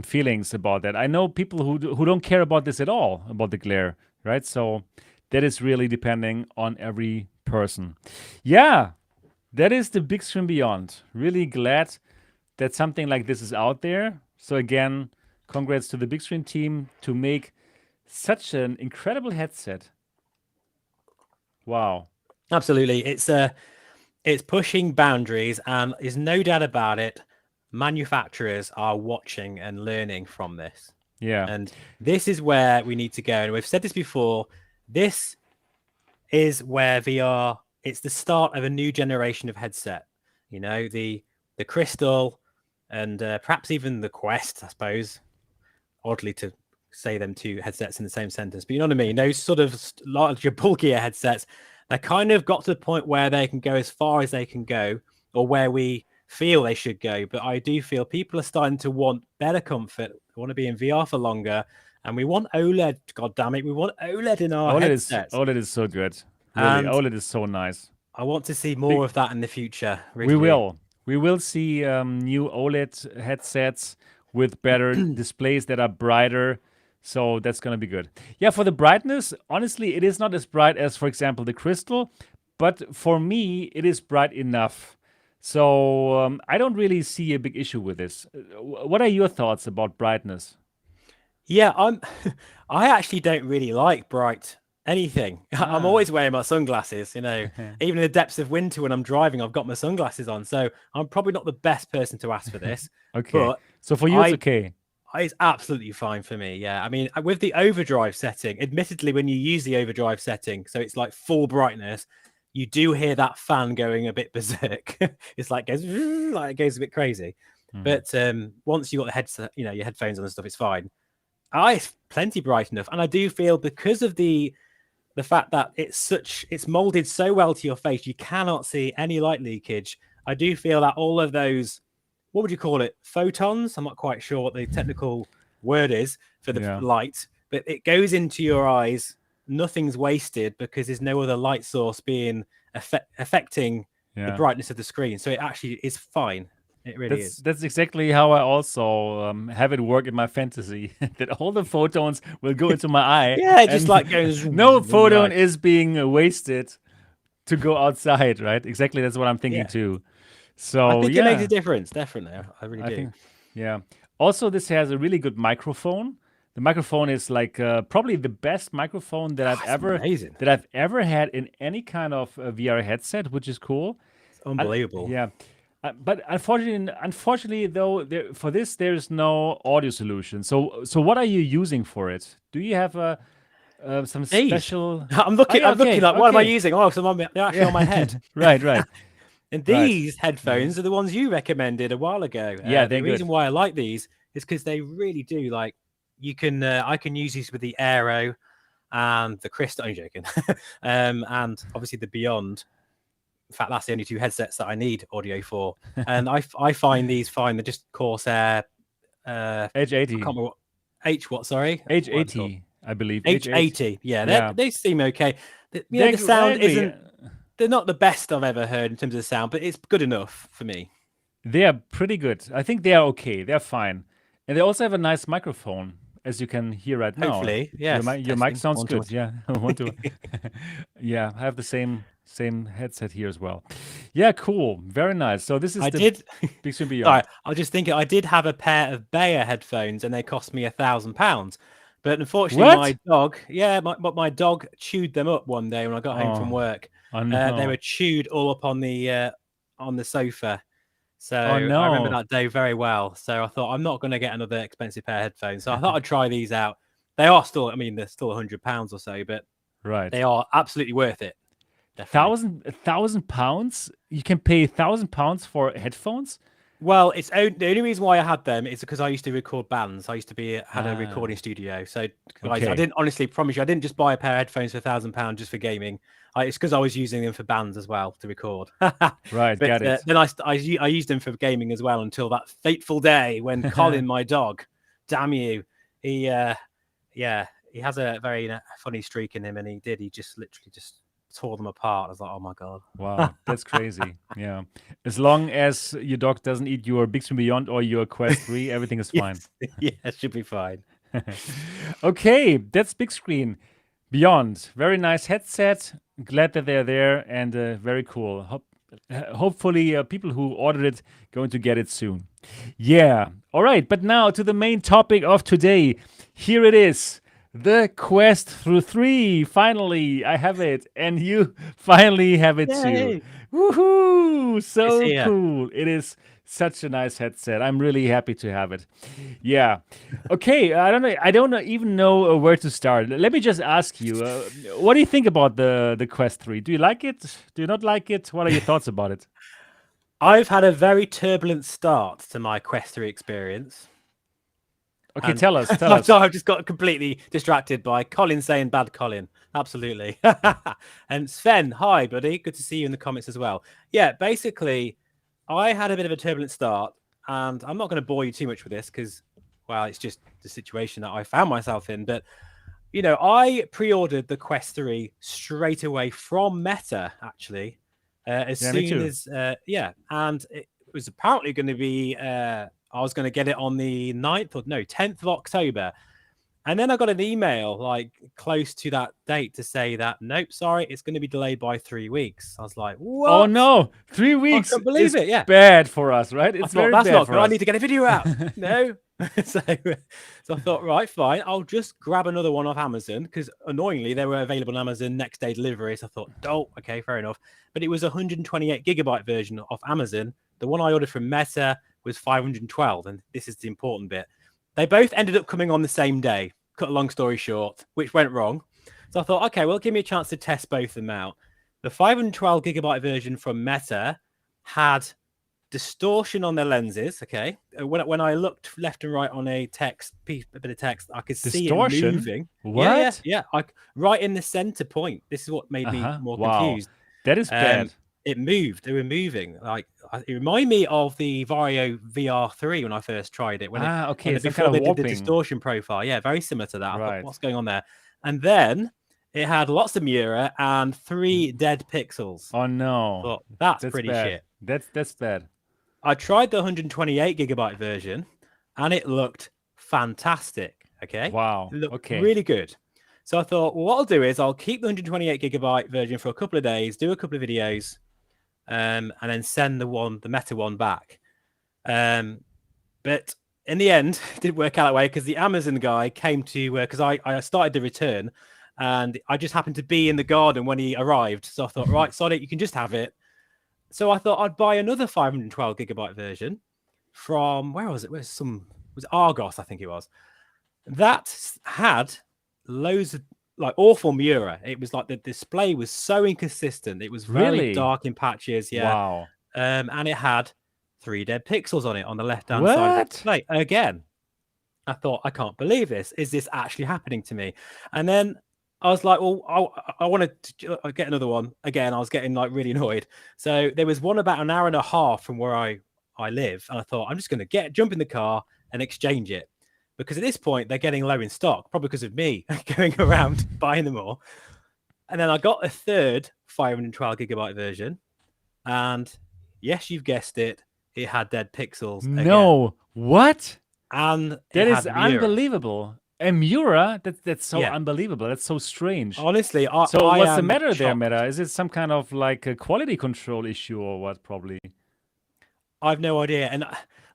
feelings about that. I know people who don't care about this at all, about the glare, right? So that is really depending on every person. Yeah, that is the Big Screen Beyond. Really glad that something like this is out there. So again, congrats to the Big Screen team to make such an incredible headset. Wow. Absolutely. It's pushing boundaries, and there's no doubt about it. Manufacturers are watching and learning from this. Yeah. And this is where we need to go. And we've said this before. This is where VR, it's the start of a new generation of headset. The Crystal and perhaps even the Quest, I suppose. Oddly to say them two headsets in the same sentence, but you know what I mean? Those sort of larger, bulkier headsets, they kind of got to the point where they can go as far as they can go, or where we feel they should go. But I do feel people are starting to want better comfort. They want to be in VR for longer, and we want OLED. God damn it, we want OLED in our headsets. OLED is so good. Really, OLED is so nice. I want to see more of that in the future. Really. We will see new OLED headsets with better displays that are brighter. So that's going to be good. Yeah, for the brightness, honestly, it is not as bright as, for example, the Crystal. But for me, it is bright enough. So I don't really see a big issue with this. What are your thoughts about brightness? Yeah, I actually don't really like bright anything. I'm always wearing my sunglasses, even in the depths of winter when I'm driving, I've got my sunglasses on. So I'm probably not the best person to ask for this. Okay. But so for you, it's okay. It's absolutely fine for me. Yeah. I mean, with the overdrive setting, admittedly, when you use the overdrive setting, so it's like full brightness, you do hear that fan going a bit berserk. It's like it goes a bit crazy. But once you got the headset, your headphones on and stuff, it's fine. It's plenty bright enough. And I do feel because of the fact that it's molded so well to your face, you cannot see any light leakage. I do feel that all of those, what would you call it? Photons? I'm not quite sure what the technical word is for the light, but it goes into your eyes. Nothing's wasted because there's no other light source being affecting the brightness of the screen. So it actually is fine. It really is. That's exactly how I also have it work in my fantasy. That all the photons will go into my eye. Yeah, just like goes. No photon is being wasted to go outside, right? Exactly, that's what I'm thinking too. So I think it makes a difference, definitely. I really do. Think, also, this has a really good microphone. The microphone is like probably the best microphone that I've ever had in any kind of VR headset, which is cool. It's unbelievable. But unfortunately, though, for this there's no audio solution. So what are you using for it? Do you have some special? I'm looking. What am I using? Oh, so they're actually on my head. Right. And these headphones are the ones you recommended a while ago. Yeah, the reason why I like these is because they really do like. You can I can use these with the Aero and the Crystal. I'm joking, and obviously the Beyond. In fact, that's the only two headsets that I need audio for, and I find these fine. They're just Corsair H80. What? Sorry, H80, I believe. H80. Yeah, they seem okay. The sound isn't. They're not the best I've ever heard in terms of the sound, but it's good enough for me. They are pretty good. I think they are okay. They're fine, and they also have a nice microphone, as you can hear right now. Hopefully, yes. Your mic sounds good. Yeah, yeah. I have the same headset here as well. Yeah, cool. Very nice. So this is Big Screen Beyond. Sorry, I was just thinking I did have a pair of Bayer headphones and they cost me £1,000. But unfortunately, my dog chewed them up one day when I got home from work. Oh, no. They were chewed all up on the sofa. So I remember that day very well. So I thought I'm not going to get another expensive pair of headphones. So I thought I'd try these out. They are still, they're still £100 or so, but they are absolutely worth it. £1,000? You can pay £1,000 for headphones? Well, the only reason why I had them is because I used to record bands. I used to had a recording studio. So, guys, I didn't honestly promise you, I didn't just buy a pair of headphones for £1,000 just for gaming. It's because I was using them for bands as well to record. Right, got it. Then I used them for gaming as well until that fateful day when Colin, my dog, damn you, he has a very funny streak in him, and he just literally tore them apart. I was like, oh my god, wow, that's crazy. Yeah, as long as your dog doesn't eat your Big Screen Beyond or your Quest 3, everything is fine. Yeah, it should be fine. Okay, that's Big Screen Beyond. Very nice headset. Glad that they're there, and very cool. Hopefully people who ordered it going to get it soon. Yeah, all right, but now to the main topic of today. Here it is. The Quest 3. Finally, I have it, and you finally have it too. Woohoo! So cool. It is such a nice headset. I'm really happy to have it. Yeah. Okay. I don't even know where to start. Let me just ask you, what do you think about the Quest 3? Do you like it? Do you not like it? What are your thoughts about it? I've had a very turbulent start to my Quest 3 experience. Okay, tell us. So I've just got completely distracted by Colin saying bad Colin. Absolutely. And Sven, hi, buddy. Good to see you in the comments as well. Yeah, basically, I had a bit of a turbulent start, and I'm not going to bore you too much with this because, well, it's just the situation that I found myself in. But, I pre-ordered the Quest 3 straight away from Meta, actually, as soon as, and it was apparently going to be... I was going to get it on the 10th of October. And then I got an email like close to that date to say that, nope, sorry, it's going to be delayed by 3 weeks. I was like, what? Oh, no. 3 weeks. I can't believe it. Yeah. Bad for us, right? It's very bad for us. I need to get a video out. No. So I thought, right, fine. I'll just grab another one off Amazon because annoyingly, they were available on Amazon next day delivery. So I thought, oh, okay, fair enough. But it was a 128 gigabyte version off Amazon. The one I ordered from Meta was 512, and this is the important bit. They both ended up coming on the same day, cut a long story short, which went wrong. So I thought, okay, well, give me a chance to test both of them out. The 512 gigabyte version from Meta had distortion on their lenses, okay? When I looked left and right on a bit of text, I could see it moving. What? Yeah, right in the center point. This is what made me more confused. That is bad. It moved. They were moving. Like it reminded me of the Vario VR3 when I first tried it. Before they did the distortion profile. Yeah, very similar to that. I thought, what's going on there? And then it had lots of Mura and 3 dead pixels. Oh no, thought, that's pretty bad. shit. That's bad. I tried the 128 gigabyte version, and it looked fantastic. Okay. Wow. It looked really good. So I thought, well, what I'll do is I'll keep the 128 gigabyte version for a couple of days, do a couple of videos. And then send the Meta one back. But in the end, it didn't work out that way because the Amazon guy came to because I started the return and I just happened to be in the garden when he arrived. So I thought, right, Sonic, you can just have it. So I thought I'd buy another 512 gigabyte version from where was it? Was Argos, I think it was. That had loads of awful Mura. It was like the display was so inconsistent. It was very dark in patches. Yeah. Wow. And it had 3 dead pixels on it on the left-hand side of the display. Again, I thought, I can't believe this. Is this actually happening to me? And then I was like, well, I wanted to get another one. Again, I was getting like really annoyed. So there was one about an hour and a half from where I live. And I thought, I'm just going to jump in the car and exchange it. Because at this point, they're getting low in stock, probably because of me going around buying them all. And then I got a third 512 gigabyte version. And yes, you've guessed it. It had dead pixels. No, again. What? And that is Mura. Unbelievable. A Mura? That's so Yeah. unbelievable. That's so strange. Honestly, what's the matter shocked. there, Meta? Is it some kind of like a quality control issue or what? Probably. I've no idea. And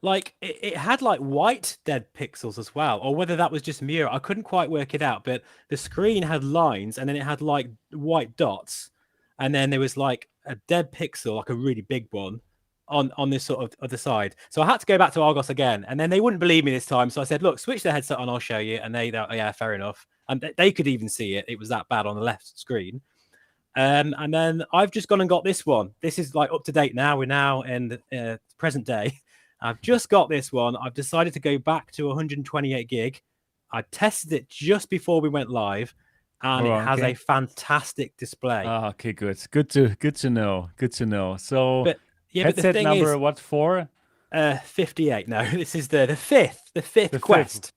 like it had like white dead pixels as well, or whether that was just Mura. I couldn't quite work it out. But the screen had lines, and then it had like white dots, and then there was like a dead pixel, like a really big one, on this sort of other side. So I had to go back to Argos again, and then they wouldn't believe me this time. So I said, look, switch the headset on, I'll show you. And they yeah, fair enough. And they could even see it. It was that bad on the left screen. And then I've just gone and got this one. This is like up to date now. We're now in the present day. I've just got this one. I've decided to go back to 128 gig. I tested it just before we went live, and it has a fantastic display. Oh, okay, good to know. Good to know. So, but yeah, headset but the number is, what for? 58. No, this is the fifth Quest.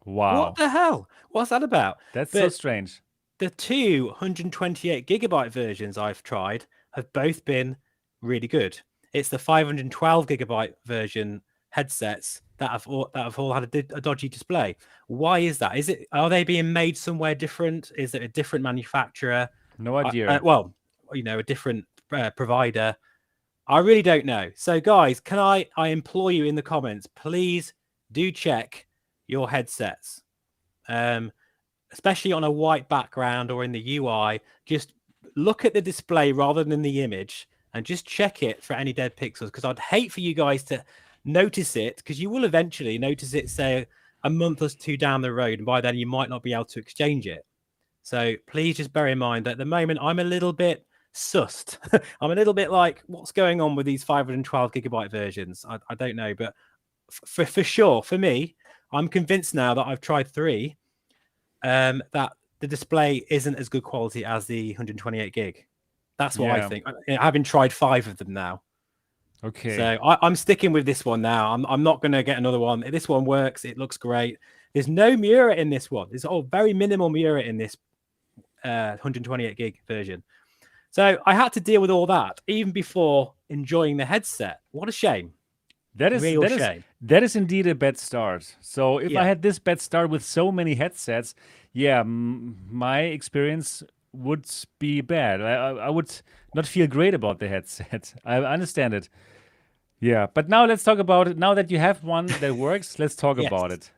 Wow! What the hell? What's that about? That's so strange. The 128 gigabyte versions I've tried have both been really good. It's the 512 gigabyte version headsets that have all had a dodgy display. Why is that? Are they being made somewhere different? Is it a different manufacturer? No idea. Well, a different provider. I really don't know. So, guys, can I implore you in the comments, please do check your headsets. Especially on a white background or in the UI, just look at the display rather than the image and just check it for any dead pixels, because I'd hate for you guys to notice it, because you will eventually notice it, say, a month or two down the road, and by then you might not be able to exchange it. So please just bear in mind that at the moment I'm a little bit sussed. I'm a little bit like, what's going on with these 512 gigabyte versions? I don't know, but for sure, for me, I'm convinced now that I've tried 3, that the display isn't as good quality as the 128 gig. That's what I think. Having tried 5 of them now. Okay. So I'm sticking with this one now. I'm not going to get another one. This one works. It looks great. There's no Mura in this one. There's very minimal Mura in this 128 gig version. So I had to deal with all that even before enjoying the headset. What a shame. That is indeed a bad start. So if I had this bad start with so many headsets, my experience would be bad. I would not feel great about the headset. I understand it. Yeah, but now let's talk about it. Now that you have one that works, let's talk about it.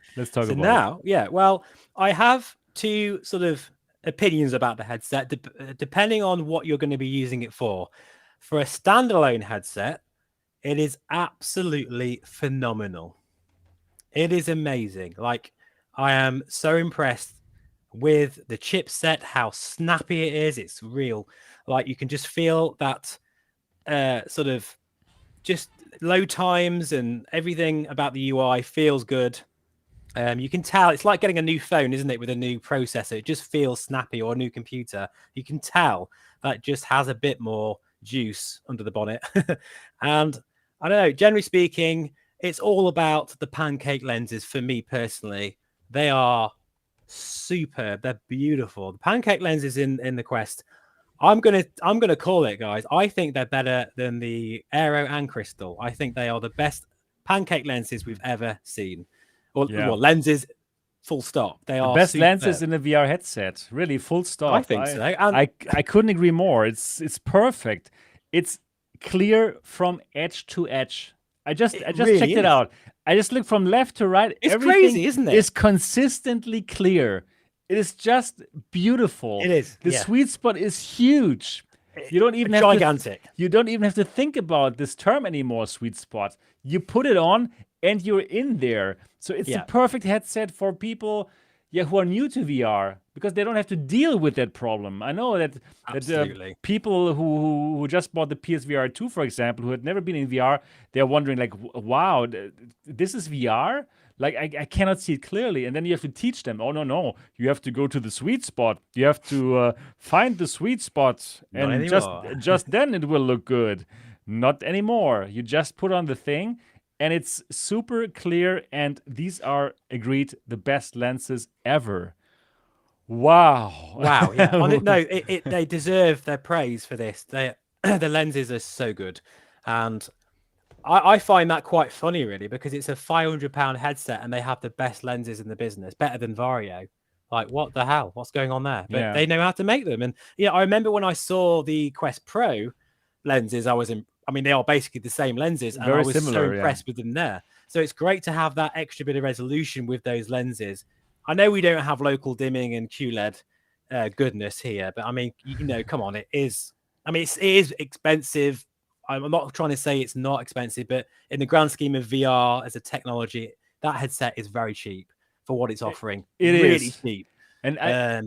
Well, I have 2 sort of opinions about the headset, depending on what you're going to be using it for. For a standalone headset, it is absolutely phenomenal. It is amazing. Like, I am so impressed with the chipset, how snappy it is. It's real. Like, you can just feel that sort of just load times and everything about the UI feels good. You can tell it's like getting a new phone, isn't it, with a new processor? It just feels snappy, or a new computer. You can tell that it just has a bit more juice under the bonnet. And I don't know, generally speaking, it's all about the pancake lenses for me personally. They are superb. They're beautiful. The pancake lenses in the Quest, I'm gonna call it, guys. I think they're better than the Aero and Crystal. I think they are the best pancake lenses we've ever seen. Well, lenses, full stop. They are the best superb. lenses in a VR headset. Really, full stop. I think so. And I couldn't agree more. It's perfect. It's clear from edge to edge. I just really checked it out. I just looked from left to right. It's Everything crazy, isn't it? is consistently clear. It is just beautiful. It is. The sweet spot is huge. You don't even have gigantic. You don't even have to think about this term anymore. Sweet spot. You put it on and you're in there. So it's the perfect headset for people who are new to VR, because they don't have to deal with that problem. I know that people who just bought the PSVR 2, for example, who had never been in VR, they're wondering like, wow, this is VR? Like I cannot see it clearly. And then you have to teach them, oh no, you have to go to the sweet spot. You have to find the sweet spot, Not and anymore. just then it will look good. Not anymore. You just put on the thing, and it's super clear. And these are, agreed, the best lenses ever. Wow. Wow, yeah. They deserve their praise for this. The lenses are so good, and I find that quite funny, really, because it's a £500 headset, and they have the best lenses in the business, better than Vario. Like, what the hell? What's going on there? But they know how to make them, and I remember when I saw the Quest Pro lenses, they are basically the same lenses, and I was so impressed with them there. So it's great to have that extra bit of resolution with those lenses. I know we don't have local dimming and QLED goodness here, but I mean, come on, it is. I mean, it is expensive. I'm not trying to say it's not expensive, but in the grand scheme of VR as a technology, that headset is very cheap for what it's offering. It really is cheap. And I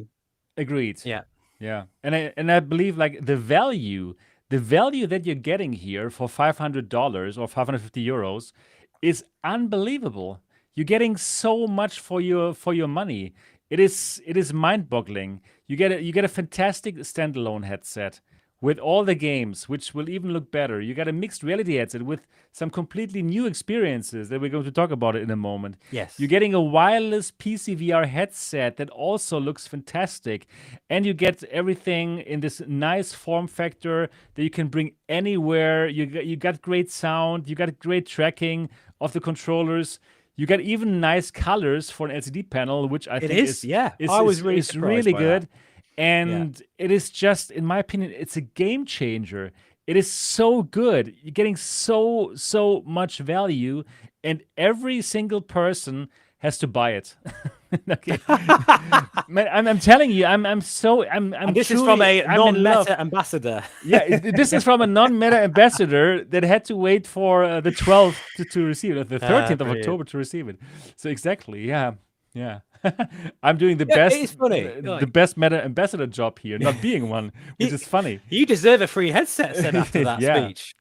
agreed. Yeah. And I believe like the value that you're getting here for $500 or 550 euros is unbelievable. You're getting so much for your money. It is mind-boggling. You get a fantastic standalone headset with all the games, which will even look better. You got a mixed reality headset with some completely new experiences that we're going to talk about in a moment. Yes. You're getting a wireless PC VR headset that also looks fantastic. And you get everything in this nice form factor that you can bring anywhere. You got great sound. You got great tracking of the controllers. You got even nice colors for an LCD panel, which I think is really good. That. And it is just, in my opinion, it's a game changer. It is so good. You're getting so much value, and every single person has to buy it. Okay. Man, I'm telling you, I'm this is from a non-Meta ambassador. Yeah, this is from a non-Meta ambassador that had to wait for the 12th to receive it, the 13th of October to receive it. So exactly, yeah. I'm doing the best. It's funny. The best Meta ambassador job here, not being one, which is funny. You deserve a free headset, Seb, after that speech.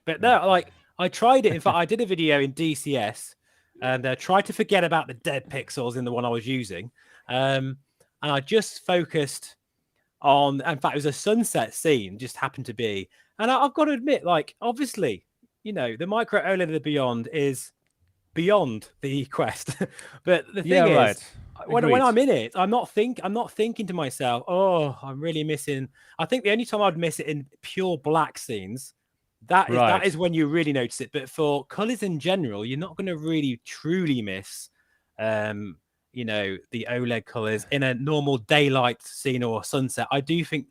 But no, like I tried it. In fact, I did a video in DCS and tried to forget about the dead pixels in the one I was using, and I just focused on. In fact, it was a sunset scene, just happened to be. And I've got to admit, like obviously, the micro OLED of the Beyond is beyond the Quest, but the thing is, when I'm in it, I'm not thinking to myself, oh, I'm really missing. I think the only time I'd miss it in pure black scenes, that is when you really notice it. But for colors in general, you're not going to really truly miss, the OLED colors in a normal daylight scene or sunset. I do think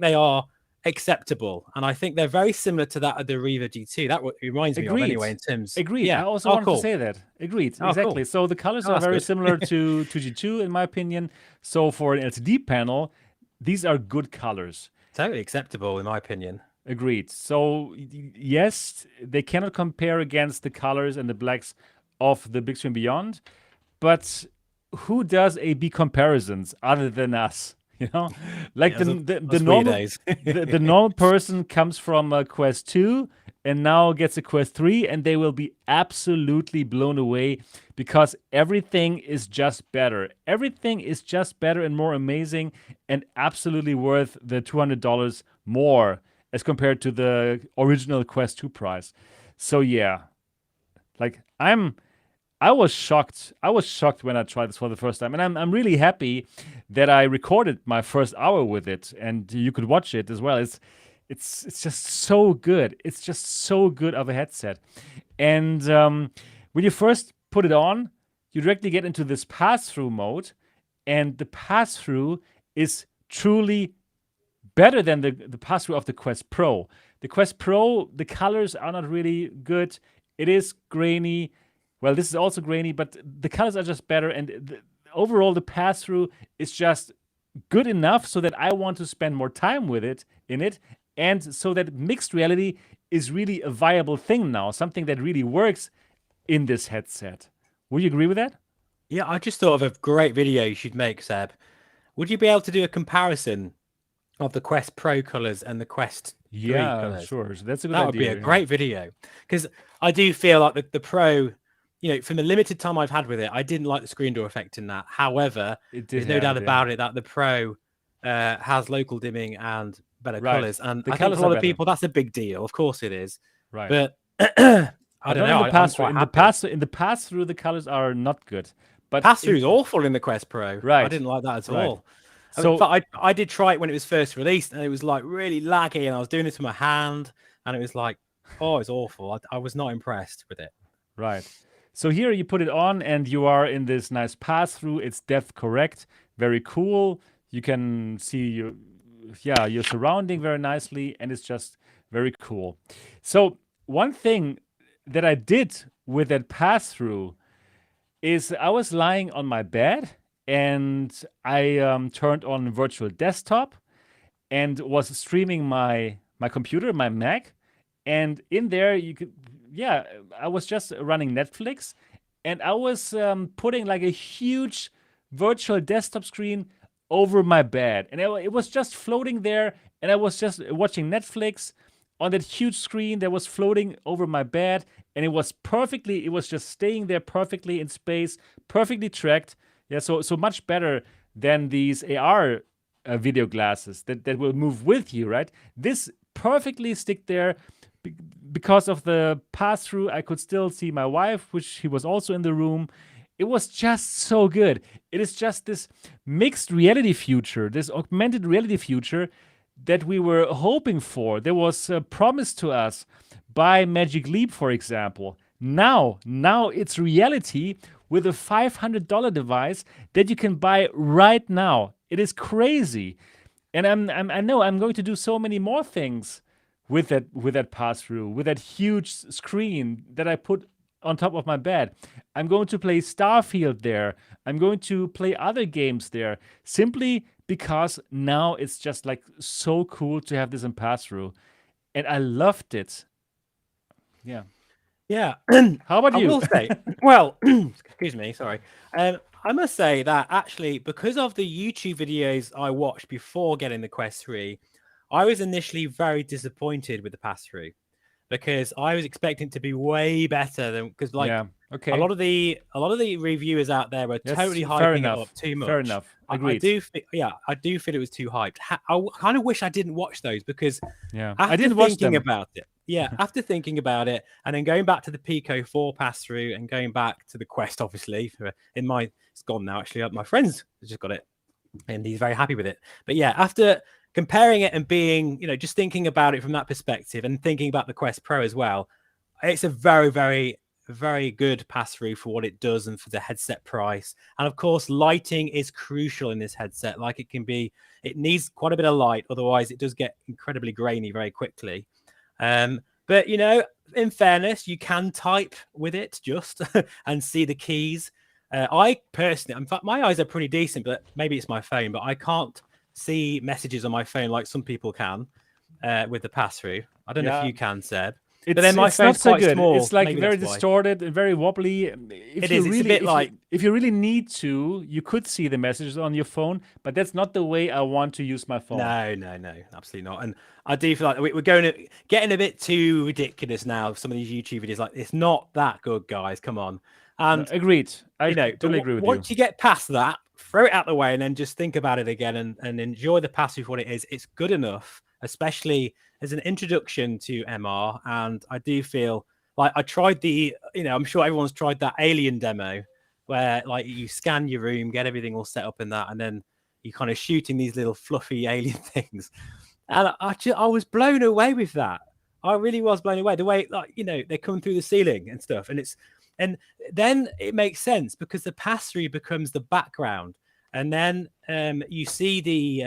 they are acceptable, and I think they're very similar to that of the Riva G2. That reminds me of anyway in terms. Agreed. I also wanted to say that. Agreed. Exactly. Cool. So the colors are very similar to G2 in my opinion. So for an LCD panel, these are good colors. Totally acceptable in my opinion. Agreed. So yes, they cannot compare against the colors and the blacks of the Big Screen Beyond, but who does A/B comparisons other than us? Like the normal person comes from a Quest 2 and now gets a Quest 3, and they will be absolutely blown away because everything is just better. Everything is just better and more amazing, and absolutely worth the $200 more as compared to the original Quest 2 price. So yeah, like I was shocked. I was shocked when I tried this for the first time, and I'm really happy that I recorded my first hour with it, and you could watch it as well. It's just so good. It's just so good of a headset, and when you first put it on, you directly get into this pass-through mode, and the pass-through is truly better than the pass-through of the Quest Pro. The Quest Pro, the colors are not really good. It is grainy. Well, this is also grainy, but the colors are just better, and overall the pass-through is just good enough so that I want to spend more time with it, and so that mixed reality is really a viable thing now, something that really works in this headset. Would you agree with that? Yeah, I just thought of a great video you should make, Seb. Would you be able to do a comparison of the Quest Pro colors and the Quest 3 colors? Sure. So that's a good idea. That would be a great video, because I do feel like the Pro from the limited time I've had with it, I didn't like the screen door effect in that. However, there's no doubt about it that the Pro has local dimming and better colors. And I think for a lot of people, that's a big deal. Of course it is. Right. But I don't know. In the pass-through, the colors are not good. But pass-through is awful in the Quest Pro. Right. I didn't like that at all. So I did try it when it was first released, and it was like really laggy, and I was doing it with my hand, and it was like, oh, it's awful. I was not impressed with it. Right. So here you put it on, and you are in this nice pass-through. It's depth correct, very cool. You can see your surrounding very nicely, and it's just very cool. So one thing that I did with that pass-through is I was lying on my bed, and I turned on virtual desktop and was streaming my computer, my Mac, and in there you could, I was just running Netflix, and I was putting like a huge virtual desktop screen over my bed, and it was just floating there, and I was just watching Netflix on that huge screen that was floating over my bed, and it was just staying there perfectly in space, perfectly tracked. Yeah, so much better than these AR video glasses that will move with you, right? This perfectly stick there because of the pass-through. I could still see my wife, which she was also in the room. It was just so good. It is just this mixed reality future, this augmented reality future that we were hoping for. There was promised to us by Magic Leap, for example. Now it's reality with a $500 device that you can buy right now. It is crazy, and I know I'm going to do so many more things with that pass-through, with that huge screen that I put on top of my bed. I'm going to play Starfield there. I'm going to play other games there, simply because now it's just like so cool to have this in pass-through, and I loved it. Yeah. Yeah. How about you? I will say, well, excuse me, sorry. I must say that actually, because of the YouTube videos I watched before getting the Quest 3, I was initially very disappointed with the pass-through, because I was expecting it to be way better than, because a lot of the reviewers out there were totally hyping it up too much. Fair enough. Agreed. I do feel it was too hyped. I kind of wish I didn't watch those, because I didn't watch them. About it. Yeah, after thinking about it, and then going back to the Pico 4 pass-through, and going back to the Quest, obviously, it's gone now, actually. My friend's just got it, and he's very happy with it. But yeah, after comparing it and being, just thinking about it from that perspective, and thinking about the Quest Pro as well, it's a very, very, very good pass-through for what it does and for the headset price. And of course, lighting is crucial in this headset. Like, it needs quite a bit of light, otherwise it does get incredibly grainy very quickly. But in fairness, you can type with it just and see the keys. I personally, in fact, my eyes are pretty decent, but maybe it's my phone, but I can't see messages on my phone like some people can with the pass-through. I don't know if you can, Seb. But then my phone's quite small. It's like very distorted and very wobbly. It's a bit like, if you really need to, you could see the messages on your phone, but that's not the way I want to use my phone. No, absolutely not. And I do feel like we're getting a bit too ridiculous now. Some of these YouTube videos, like, it's not that good, guys. Come on. And agreed. I totally agree with you. Once you get past that, throw it out the way, and then just think about it again and enjoy the pass-through for what it is. It's good enough, especially as an introduction to MR. And I do feel like I tried I'm sure everyone's tried that Alien demo where, like, you scan your room, get everything all set up in that, and then you kind of shooting these little fluffy alien things. And I was blown away with that. I really was blown away. The way, like, they come through the ceiling and stuff. And then it makes sense, because the pass-through becomes the background. And then you see the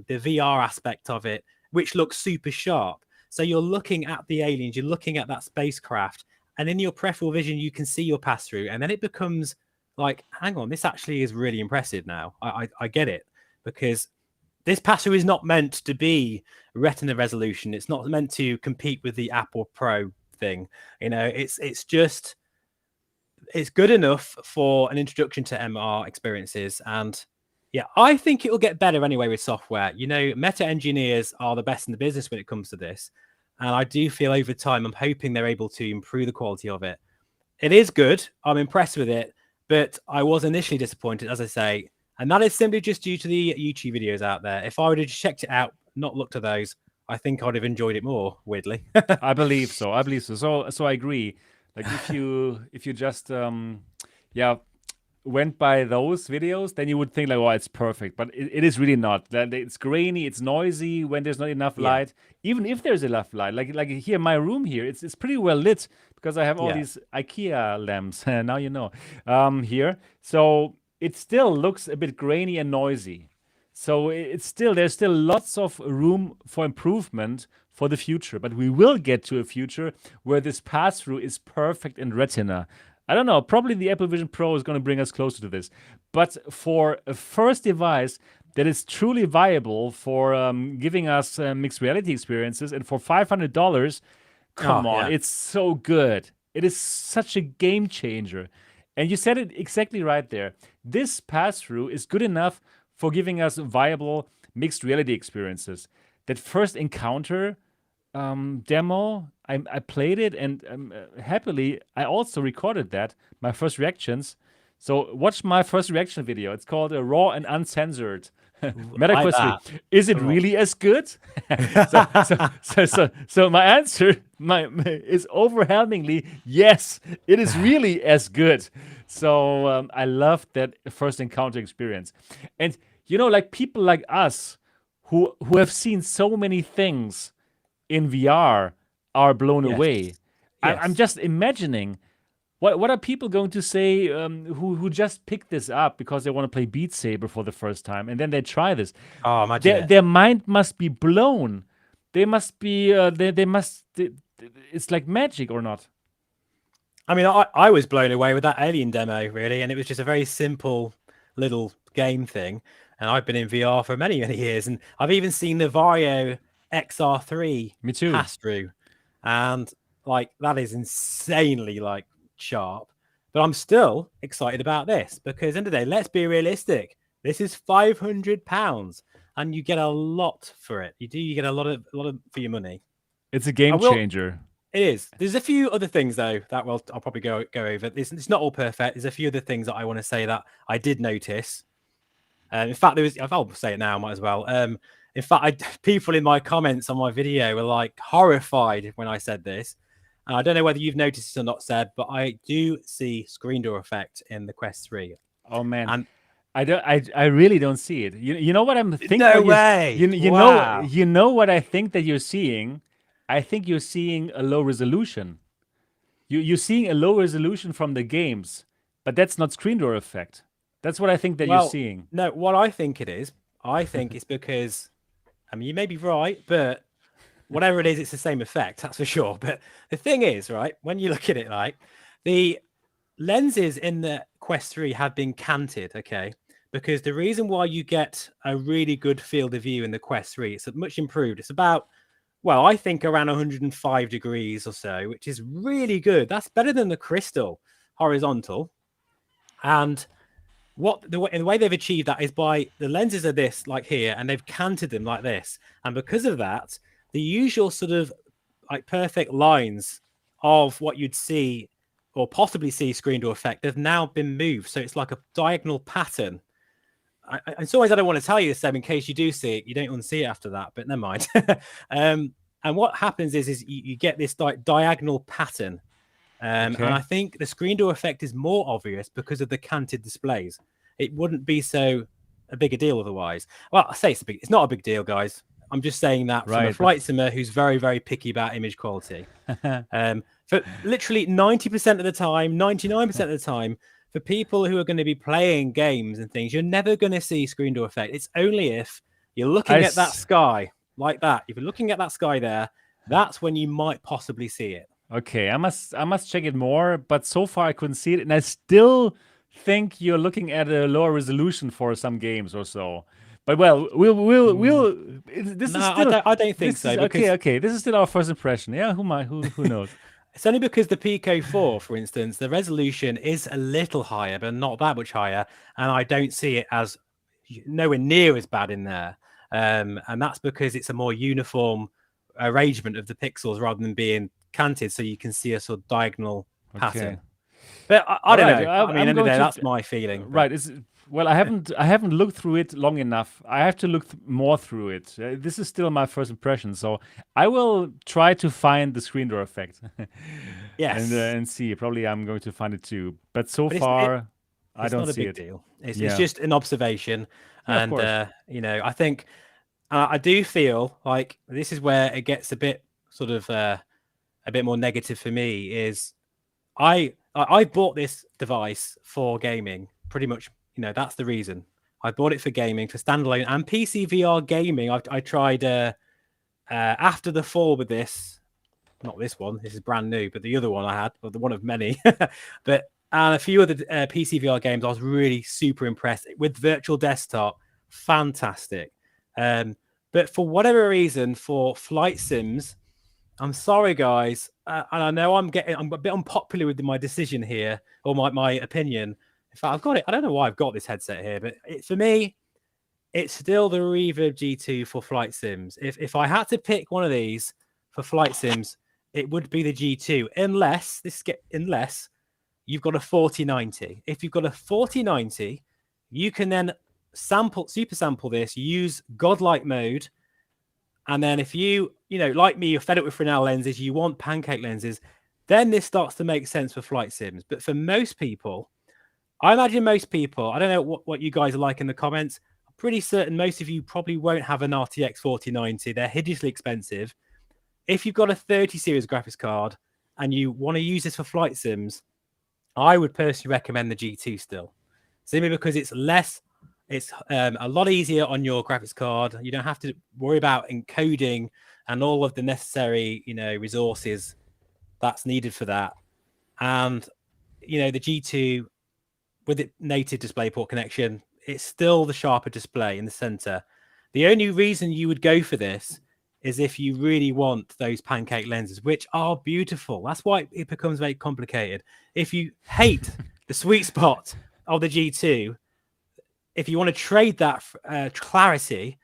VR aspect of it, which looks super sharp. So you're looking at the aliens, you're looking at that spacecraft, and in your peripheral vision, you can see your pass-through. And then it becomes like, hang on, this actually is really impressive now. I get it, because this pass-through is not meant to be retina resolution. It's not meant to compete with the Apple Pro thing. It's good enough for an introduction to MR experiences. And yeah, I think it will get better anyway with software. Meta engineers are the best in the business when it comes to this. And I do feel over time, I'm hoping they're able to improve the quality of it. it is good. I'm impressed with it, but I was initially disappointed, as I say, and that is simply just due to the YouTube videos out there. If I would have checked it out, not looked at those, I think I'd have enjoyed it more, weirdly. I believe so. I believe so. So I agree. Like if you just went by those videos, then you would think like, oh, it's perfect. But it is really not. It's grainy, it's noisy when there's not enough light. Even if there's enough light, like here, my room here, it's pretty well lit because I have all these IKEA lamps. Now you know here. So it still looks a bit grainy and noisy. So there's still lots of room for improvement for the future, but we will get to a future where this pass-through is perfect in Retina. I don't know, probably the Apple Vision Pro is going to bring us closer to this. But for a first device that is truly viable for giving us mixed reality experiences, and for $500, come on, it's so good. It is such a game changer. And you said it exactly right there. This pass-through is good enough for giving us viable mixed reality experiences. That first encounter demo, I played it, and happily, I also recorded that, my first reactions. So watch my first reaction video. It's called Raw and Uncensored. MetaQuest 3. Is it really as good? So my answer is overwhelmingly yes, it is really as good. So I loved that first encounter experience. And like people like us who have seen so many things in VR are blown away. Yes. I'm just imagining what are people going to say who just picked this up because they want to play Beat Saber for the first time, and then they try this. Oh, imagine their mind must be blown. They must be. It's like magic, or not? I mean, I was blown away with that Alien demo, really, and it was just a very simple little game thing. And I've been in VR for many, many years, and I've even seen the Vario XR3 Me too. pass through, and like that is insanely like sharp. But I'm still excited about this because end of the day, let's be realistic. This is £500, and you get a lot for it. You get a lot of for your money. It's a game changer. It is. There's a few other things though that I'll probably go over. It's not all perfect. There's a few other things that I want to say that I did notice. In fact, I'll say it now, might as well. In fact, people in my comments on my video were like horrified when I said this. And I don't know whether you've noticed this or not, Seb, but I do see screen door effect in the Quest 3. Oh man. And I really don't see it. You know what I'm thinking? No way. You know what I think that you're seeing? I think you're seeing a low resolution. You're seeing a low resolution from the games, but that's not screen door effect. That's what I think that you're seeing. No, what I think it is, it's because, I mean, you may be right, but whatever it is, it's the same effect, that's for sure. But the thing is, right, when you look at it, like the lenses in the Quest 3 have been canted, okay? Because the reason why you get a really good field of view in the Quest 3, it's much improved. It's about, well, I think around 105 degrees or so, which is really good. That's better than the Crystal horizontal. And the way they've achieved that is by the lenses are this, like here, and they've canted them like this. And because of that, the usual sort of like perfect lines of what you'd see or possibly see screen door effect have now been moved. So it's like a diagonal pattern. It's always I don't want to tell you this, Seb, in case you do see it. You don't want to see it after that, but never mind. And what happens is you get this diagonal pattern. And I think the screen door effect is more obvious because of the canted displays. It wouldn't be so a bigger deal otherwise. Well, I say it's not a big deal, guys. I'm just saying that from a flight simmer who's very, very picky about image quality. For literally 90% of the time, 99% of the time, for people who are going to be playing games and things, you're never going to see screen door effect. It's only if you're looking at that sky like that. If you're looking at that sky there, that's when you might possibly see it. Okay, I must check it more, but so far I couldn't see it, and I still think you're looking at a lower resolution for some games or so. But well, we'll. This is still. I don't think so. Okay. This is still our first impression. Yeah, who knows? It's only because the Pico 4, for instance, the resolution is a little higher, but not that much higher, and I don't see it as nowhere near as bad in there. And that's because it's a more uniform arrangement of the pixels rather than being canted, so you can see a sort of diagonal pattern. But I don't Right, know. I mean, I'm end of the going day, to that's my feeling. But right. Well, I haven't looked through it long enough. I have to look more through it. This is still my first impression, so I will try to find the screen door effect, yes, and see. Probably I'm going to find it too. But so but far, I it's don't not a see big it. deal. It's Yeah, just an observation, yeah, of and course. I think I do feel like this is where it gets a bit sort of a bit more negative for me. Is I bought this device for gaming, pretty much. That's the reason. I bought it for gaming, for standalone and PC VR gaming. I tried after the fall with this, not this one. This is brand new, but the other one I had, or the one of many. But and a few of the PC VR games, I was really super impressed with virtual desktop. Fantastic. But for whatever reason, for flight sims, I'm sorry, guys, and I know I'm a bit unpopular with my decision here, or my opinion. In fact, I've got it. I don't know why I've got this headset here, but for me, it's still the Reverb G2 for flight sims. If I had to pick one of these for flight sims, it would be the G2, unless you've got a 4090. If you've got a 4090, you can then super sample this, use godlike mode. And then if you like me, you're fed up with Fresnel lenses, you want pancake lenses, then this starts to make sense for flight sims. But for most people, I imagine most people, I don't know what you guys are like in the comments. I'm pretty certain most of you probably won't have an RTX 4090. They're hideously expensive. If you've got a 30 series graphics card and you want to use this for flight sims, I would personally recommend the G2 still. Simply because it's a lot easier on your graphics card. You don't have to worry about encoding and all of the necessary, resources that's needed for that. And, the G2 with its native DisplayPort connection, it's still the sharper display in the center. The only reason you would go for this is if you really want those pancake lenses, which are beautiful. That's why it becomes very complicated. If you hate the sweet spot of the G2, if you want to trade that clarity,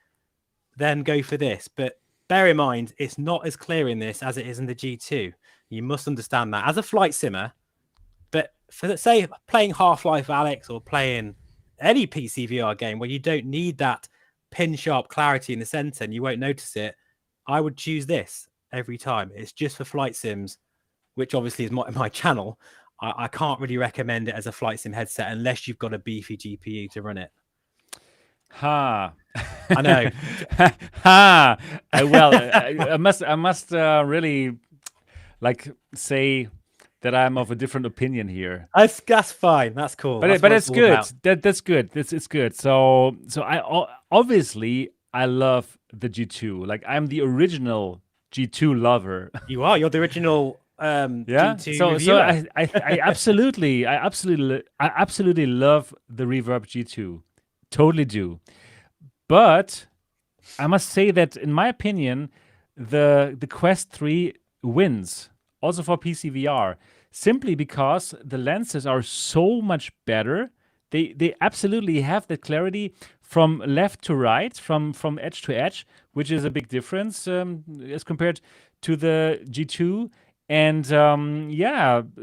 then go for this. But bear in mind, it's not as clear in this as it is in the G2. You must understand that as a flight simmer. But for, say, playing Half-Life Alyx or playing any PC VR game where you don't need that pin-sharp clarity in the center and you won't notice it, I would choose this every time. It's just for flight sims, which obviously is my channel. I can't really recommend it as a flight sim headset unless you've got a beefy GPU to run it. Ha! I know. Ha! I must really say that I'm of a different opinion here. That's fine. That's cool. But it's good. That's good. It's good. So I obviously I love the G2. Like I'm the original G2 lover. You are. You're the original yeah. G2 So reviewer. I absolutely love the Reverb G2. Totally do. But I must say that in my opinion, the Quest 3 wins also for PC VR. Simply because the lenses are so much better. They absolutely have the clarity from left to right, from edge to edge, which is a big difference as compared to the G2. And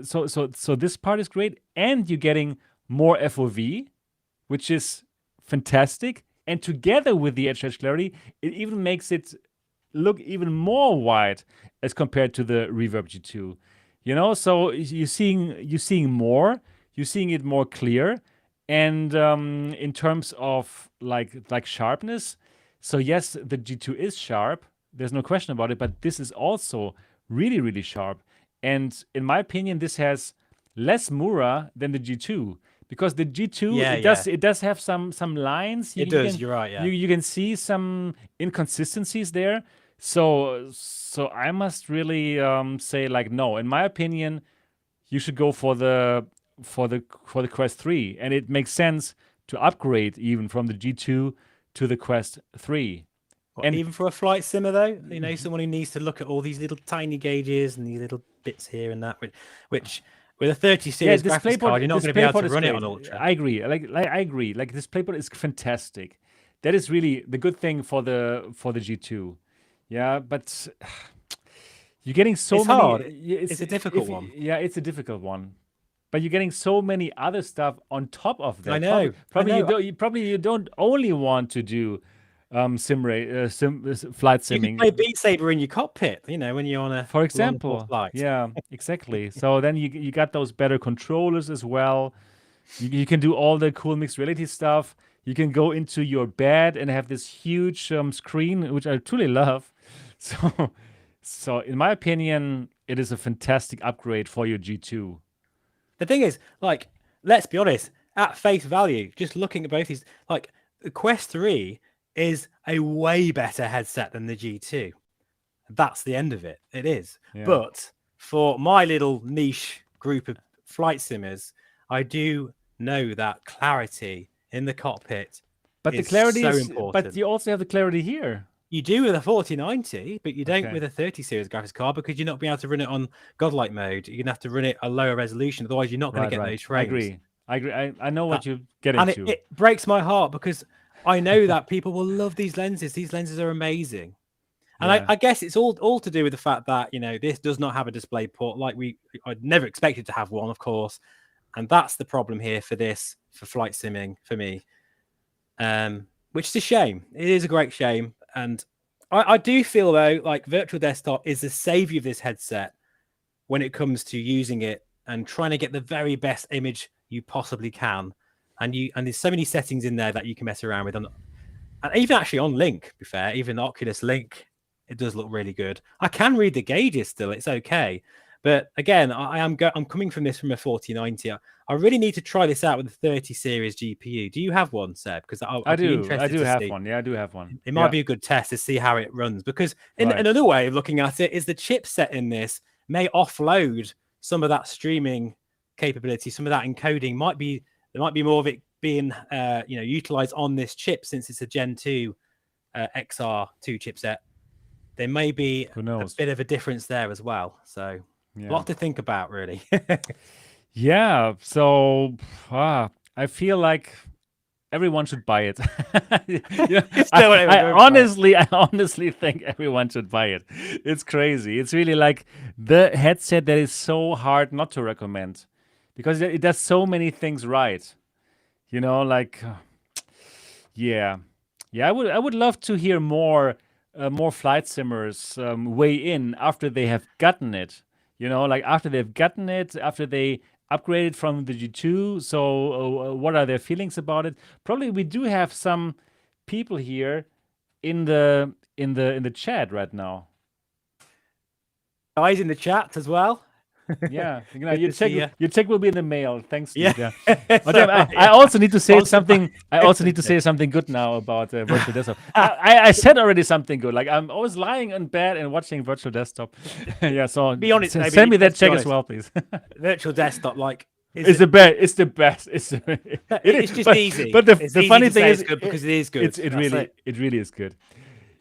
so this part is great, and you're getting more FOV, which is fantastic. And together with the edge clarity, it even makes it look even more wide as compared to the Reverb G2. So you're seeing more, you're seeing it more clear, and in terms of like sharpness. So yes, the G2 is sharp. There's no question about it. But this is also really, really sharp. And in my opinion, this has less Mura than the G2 because the G2 it does have some lines. You're right. Yeah. You can see some inconsistencies there. So I must really say no. In my opinion, you should go for the Quest 3, and it makes sense to upgrade even from the G2 to the Quest 3. And even for a flight simmer, though, someone who needs to look at all these little tiny gauges and these little bits here and that, which with a 30 series graphics card, you're not going to be able to run it on Ultra. I agree. I agree. Like DisplayPort is fantastic. That is really the good thing for the G2. Yeah, but you're getting so it's many. hard. It's a difficult one. Yeah, it's a difficult one. but you're getting so many other stuff on top of that. I know. Probably you don't only want to do flight You can simming. play Beat Saber in your cockpit, when you're on a For long-haul example, flight. yeah, exactly. So then you got those better controllers as well. You can do all the cool mixed reality stuff. You can go into your bed and have this huge screen, which I truly love. So in my opinion, it is a fantastic upgrade for your G2. The thing is, like, let's be honest, at face value, just looking at both these, like, the Quest 3 is a way better headset than the G2. That's the end of it. It is. Yeah. But for my little niche group of flight simmers, I do know that clarity in the cockpit But the is clarity so is, important. but you also have the clarity here. You do with a 4090, but you don't Okay. with a 30 series graphics card because you're not being able to run it on godlike mode. You're gonna have to run it a lower resolution, otherwise you're not going to get those frames. I agree. I know what you're getting And to. it breaks my heart because I know that people will love these lenses. These lenses are amazing. And Yeah. I guess it's all to do with the fact that, this does not have a display port. I'd never expected to have one, of course. And that's the problem here for flight simming for me. Which is a shame. It is a great shame. And I do feel, though, like Virtual Desktop is the savior of this headset when it comes to using it and trying to get the very best image you possibly can. And there's so many settings in there that you can mess around with. And even actually on Link, to be fair, even the Oculus Link, it does look really good. I can read the gauges still. It's okay. But again, I'm coming from this from a 4090. I really need to try this out with the 30 series GPU. Do you have one, Seb? Because I do have one. Yeah, I do have one. It might be a good test to see how it runs. Because Right. another way of looking at it is the chipset in this may offload some of that streaming capability, some of that encoding. There might be more of it being utilized on this chip since it's a Gen 2 XR2 chipset. There may be a bit of a difference there as well. So a lot to think about, really. Yeah. So I feel like everyone should buy it. I honestly think everyone should buy it. It's crazy. It's really like the headset that is so hard not to recommend because it does so many things right. Yeah. I would love to hear more flight simmers weigh in after they have gotten it. After they've gotten it, after they upgraded from the G2. So what are their feelings about it? Probably we do have some people here in the chat right now. Guys in the chat as well. Yeah, your check will be in the mail. Thanks, Steve. Yeah. I also need to say something. I also need to say something good now about Virtual Desktop. I said already something good. Like I'm always lying in bed and watching Virtual Desktop. Yeah, so be honest. Send me that check as well, please. Virtual Desktop, it's the best. It's the best. It's just easy. But the funny thing is, good because it is good. It really is good.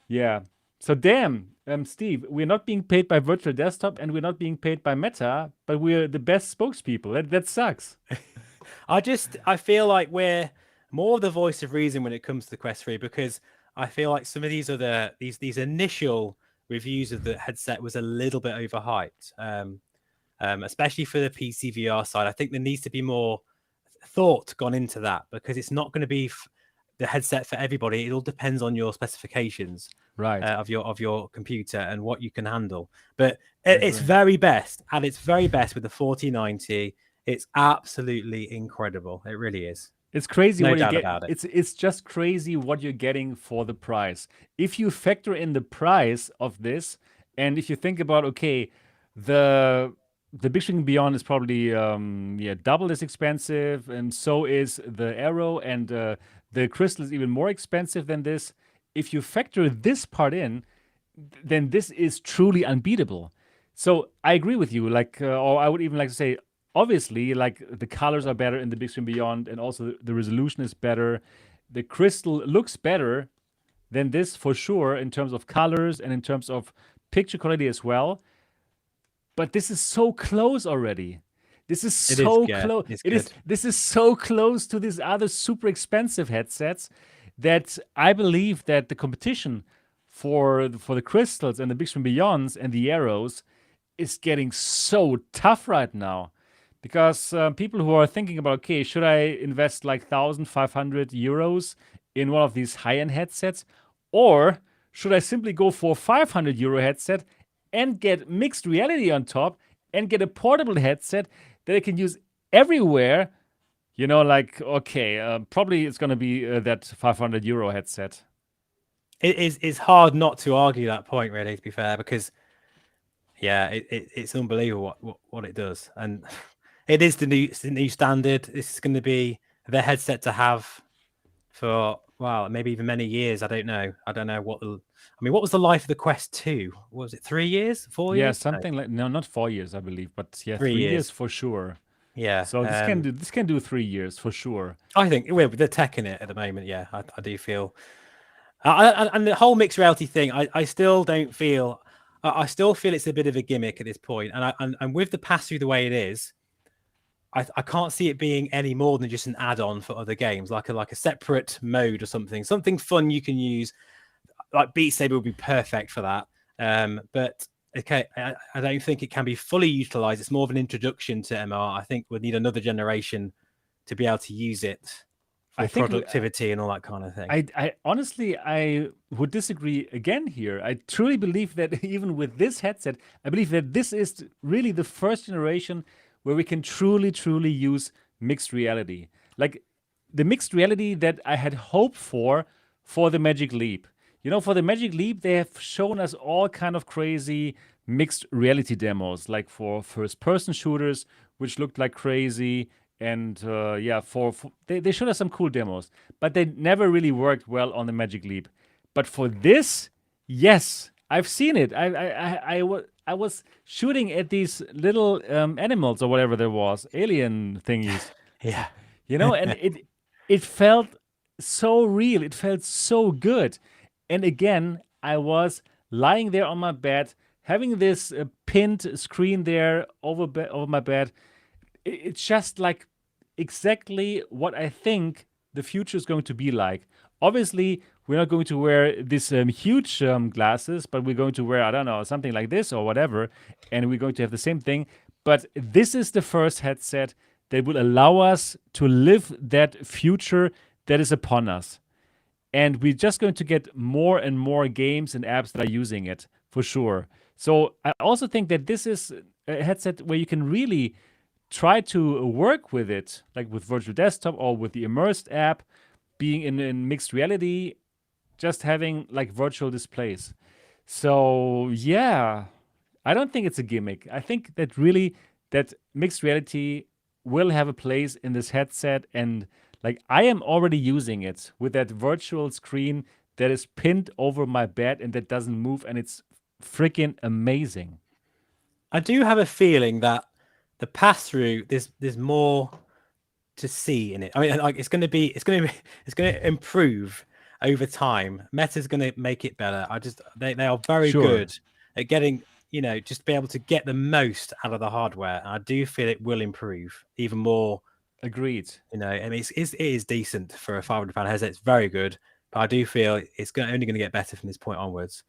Yeah. So damn. Steve, we're not being paid by Virtual Desktop and we're not being paid by Meta, but we're the best spokespeople. That sucks. I feel like we're more of the voice of reason when it comes to the Quest 3 because I feel like some of these initial reviews of the headset was a little bit overhyped, especially for the PC VR side. I think there needs to be more thought gone into that because it's not going to be the headset for everybody. It all depends on your specifications, right, of your computer and what you can handle. But at its very best with the 4090, it's absolutely incredible. It really is. It's crazy no what doubt you get. About it. It's just crazy what you're getting for the price. If you factor in the price of this, and if you think about the Big Swing Beyond is probably double as expensive, and so is the Arrow, and the Crystal is even more expensive than this. If you factor this part in, then this is truly unbeatable. So I agree with you. Or I would even like to say, obviously, the colors are better in the Big Swing Beyond, and also the resolution is better. The Crystal looks better than this for sure in terms of colors and in terms of picture quality as well. But this is so close already. This is so close. This is so close to these other super expensive headsets that I believe that the competition for the Crystals and the Big Swing Beyonds and the Arrows is getting so tough right now because people who are thinking about, okay, should I invest like 1,500 euros in one of these high-end headsets, or should I simply go for a 500 euro headset and get mixed reality on top and get a portable headset that I can use everywhere? You know, like, okay, probably it's going to be that 500 euro headset. It's hard not to argue that point, really, to be fair, because yeah, it's unbelievable what it does, and it is the new standard. This is going to be the headset to have for, well, maybe even many years. I don't know what what was the life of the Quest 2? Was it 3 years, 4 Yeah, years? something like, no, not 4 years, I believe, but yeah, 3 3 years years. for sure. Yeah. So this can do 3 years for sure. I think with the tech in it at the moment, yeah, I do feel, and the whole mixed reality thing, I still don't feel, I still feel it's a bit of a gimmick at this point, and with the pass through the way it is, I can't see it being any more than just an add-on for other games, like a separate mode or something fun you can use. Like Beat Saber would be perfect for that. But okay, I don't think it can be fully utilized. It's more of an introduction to MR. I think we'd need another generation to be able to use it for productivity and all that kind of thing. I honestly, I would disagree again here. I truly believe that even with this headset, I believe that this is really the first generation where we can truly use mixed reality. Like the mixed reality that I had hoped for the Magic Leap. You know, for the Magic Leap, they have shown us all kind of crazy mixed reality demos, like for first-person shooters, which looked like crazy. And yeah, they showed us some cool demos, but they never really worked well on the Magic Leap. But for this, yes, I've seen it. I was shooting at these little animals or whatever there was, alien thingies. Yeah, You know, and it felt so real. It felt so good. And again, I was lying there on my bed, having this pinned screen there over my bed. It's just like exactly what I think the future is going to be like. Obviously, we're not going to wear these huge glasses, but we're going to wear, I don't know, something like this or whatever, and we're going to have the same thing. But this is the first headset that will allow us to live that future that is upon us. And we're just going to get more and more games and apps that are using it, for sure. So I also think that this is a headset where you can really try to work with it, like with virtual desktop or with the immersed app, being in mixed reality, just having like virtual displays. So yeah, I don't think it's a gimmick. I think that really that mixed reality will have a place in this headset, and like I am already using it with that virtual screen that is pinned over my bed and that doesn't move, and it's freaking amazing. I do have a feeling that the pass through, there's more to see in it. I mean, like it's going to improve over time. Meta's going to make it better. They are very good at getting, just be able to get the most out of the hardware. I do feel it will improve even more. Agreed. I mean, it is decent for a £500 headset. It's very good, but I do feel it's only going to get better from this point onwards.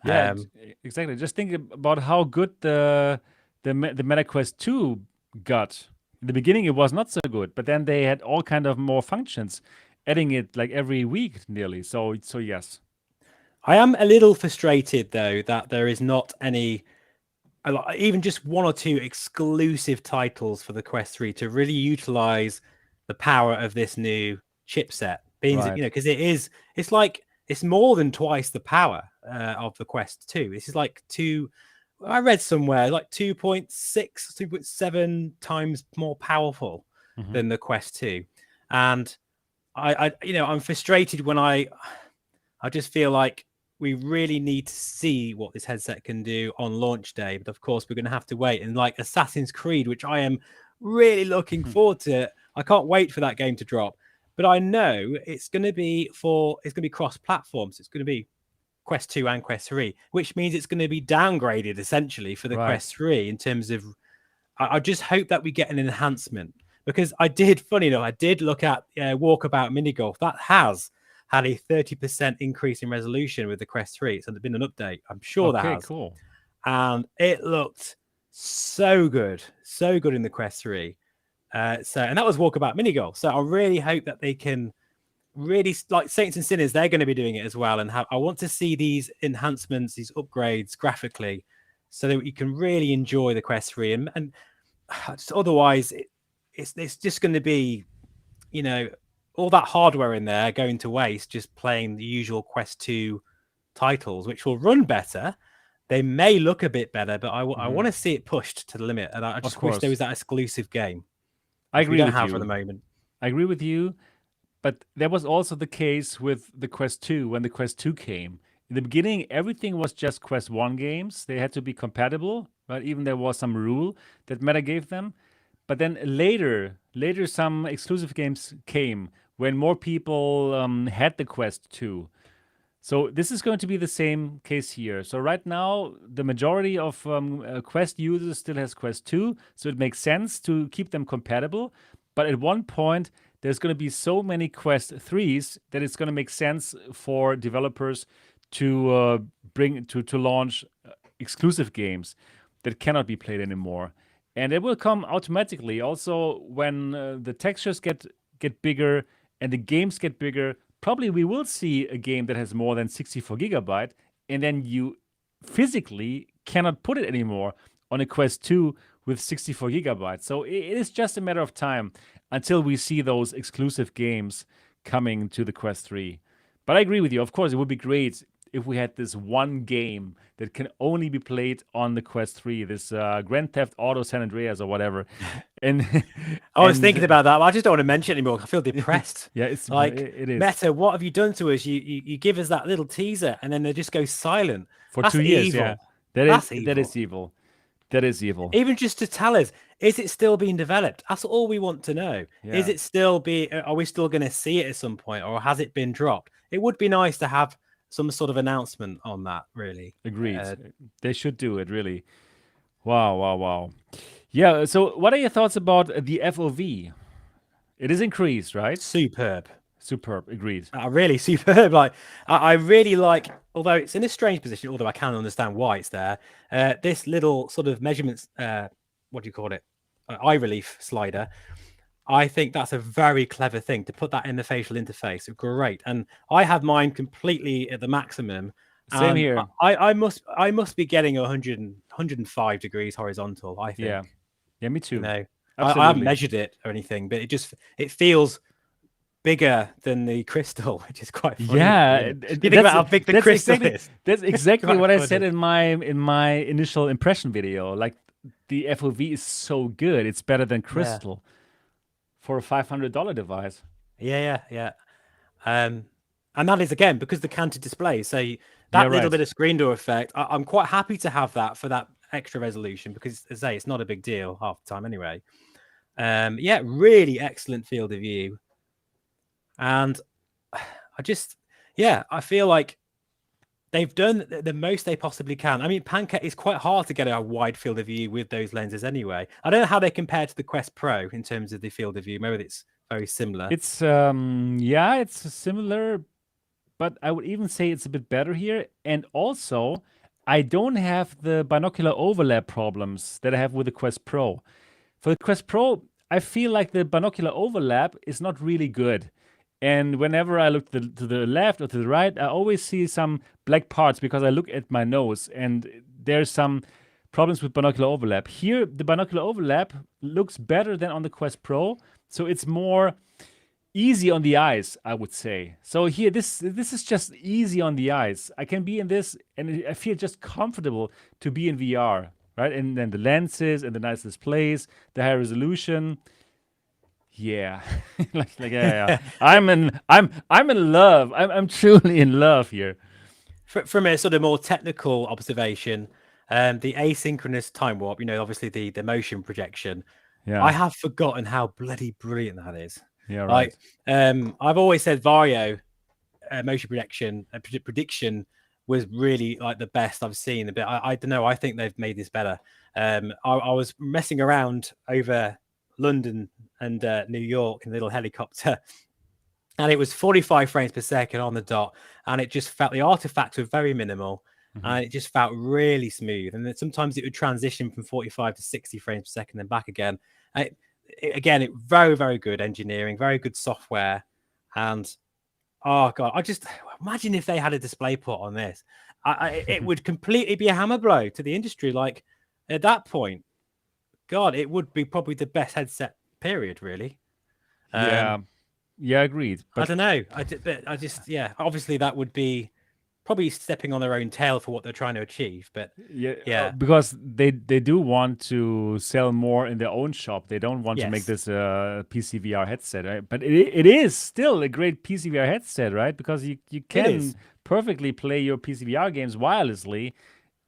Yeah, exactly. Just think about how good the Meta Quest 2 got. In the beginning, it was not so good, but then they had all kind of more functions, adding it like every week nearly. So yes. I am a little frustrated though that there is not any, even just one or two exclusive titles for the Quest 3 to really utilize the power of this new chipset. Because it's more than twice the power of the Quest 2. This is like I read somewhere like 2.6, 2.7 times more powerful than the Quest 2. And I'm frustrated when I just feel like we really need to see what this headset can do on launch day. But of course, we're going to have to wait. And like Assassin's Creed, which I am really looking forward to, I can't wait for that game to drop. But I know it's going to be cross-platforms. It's going to be Quest 2 and Quest 3, which means it's going to be downgraded essentially for the Quest 3 in terms of. I just hope that we get an enhancement, because funny enough, I did look at Walkabout Mini Golf. That has had a 30% increase in resolution with the Quest 3. It's been an update. I'm sure that has. Cool. And it looked so good in the Quest 3. And that was Walkabout Mini Golf. So I really hope that they can really, like Saints and Sinners, they're going to be doing it as well. And I want to see these enhancements, these upgrades graphically, so that you can really enjoy the Quest 3. And otherwise, it's just going to be, you know, all that hardware in there going to waste just playing the usual Quest 2 titles, which will run better. They may look a bit better, but I want to see it pushed to the limit. And I just wish there was that exclusive game. I agree with you. For the moment. I agree with you. But that was also the case with the Quest 2 when the Quest 2 came. In the beginning, everything was just Quest 1 games. They had to be compatible, right? Even there was some rule that Meta gave them. But then later some exclusive games came when more people had the Quest 2. So this is going to be the same case here. So right now, the majority of Quest users still has Quest 2. So it makes sense to keep them compatible. But at one point, there's going to be so many Quest 3s that it's going to make sense for developers to launch exclusive games that cannot be played anymore. And it will come automatically. Also, when the textures get bigger and the games get bigger, probably we will see a game that has more than 64 gigabyte, and then you physically cannot put it anymore on a Quest 2 with 64 gigabytes. So it is just a matter of time until we see those exclusive games coming to the Quest 3. But I agree with you. Of course, it would be great if we had this one game that can only be played on the Quest 3, this Grand Theft Auto San Andreas or whatever. And I was thinking about that, but I just don't want to mention it anymore. I feel depressed. Yeah, it's like, it is. Meta, what have you done to us? You give us that little teaser and then they just go silent. For That's 2 years, evil. yeah. That's evil. That is evil. That is evil. Even just to tell us, is it still being developed? That's all we want to know. Yeah. Is it still are we still going to see it at some point, or has it been dropped? It would be nice to have some sort of announcement on that, really. Agreed. They should do it, really. Wow. Yeah, so what are your thoughts about the FOV? It is increased, right? Superb. Agreed. Really superb. Like I really like, although it's in a strange position, although I can understand why it's there, this little sort of measurements, what do you call it? Eye relief slider. I think that's a very clever thing to put that in the facial interface. Great. And I have mine completely at the maximum. Same here. I must be getting 105 degrees horizontal, I think. Yeah, me too. You know, I haven't measured it or anything, but it feels bigger than the crystal, which is quite funny. Yeah, you think about how big the crystal is. That's exactly what I said in my initial impression video. Like, the FOV is so good; it's better than crystal for a $500 device. Yeah. And that is again because the canted display. So that little bit of screen door effect, I'm quite happy to have that for that extra resolution because, as I say, it's not a big deal half the time anyway. Really excellent field of view. And I feel like they've done the most they possibly can. I mean, Pancake is quite hard to get a wide field of view with those lenses anyway. I don't know how they compare to the Quest Pro in terms of the field of view. Maybe it's very similar. It's it's similar, but I would even say it's a bit better here. And also, I don't have the binocular overlap problems that I have with the Quest Pro. For the Quest Pro, I feel like the binocular overlap is not really good. And whenever I look to the left or to the right, I always see some black parts because I look at my nose and there's some problems with binocular overlap. Here, the binocular overlap looks better than on the Quest Pro. So it's more easy on the eyes, I would say. So here, this is just easy on the eyes. I can be in this and I feel just comfortable to be in VR, right? And then the lenses and the nice displays, the high resolution. Yeah, yeah. I'm in love. I'm truly in love here. From a sort of more technical observation, the asynchronous time warp, obviously the motion projection. Yeah, I have forgotten how bloody brilliant that is. Yeah, right. I've always said Vario motion prediction was really like the best I've seen. But I don't know. I think they've made this better. I was messing around over London and New York in a little helicopter, and it was 45 frames per second on the dot, and it just felt the artifacts were very minimal. and it just felt really smooth. And then sometimes it would transition from 45 to 60 frames per second, then back again. Again, very, very good engineering, very good software. And oh God, I just imagine if they had a display port on this. It would completely be a hammer blow to the industry. Like at that point, God, it would be probably the best headset period, really. Yeah, agreed. But I don't know. I just, obviously that would be probably stepping on their own tail for what they're trying to achieve. But because they do want to sell more in their own shop. They don't want to make this a PCVR headset, right? But it is still a great PCVR headset, right? Because you can perfectly play your PCVR games wirelessly,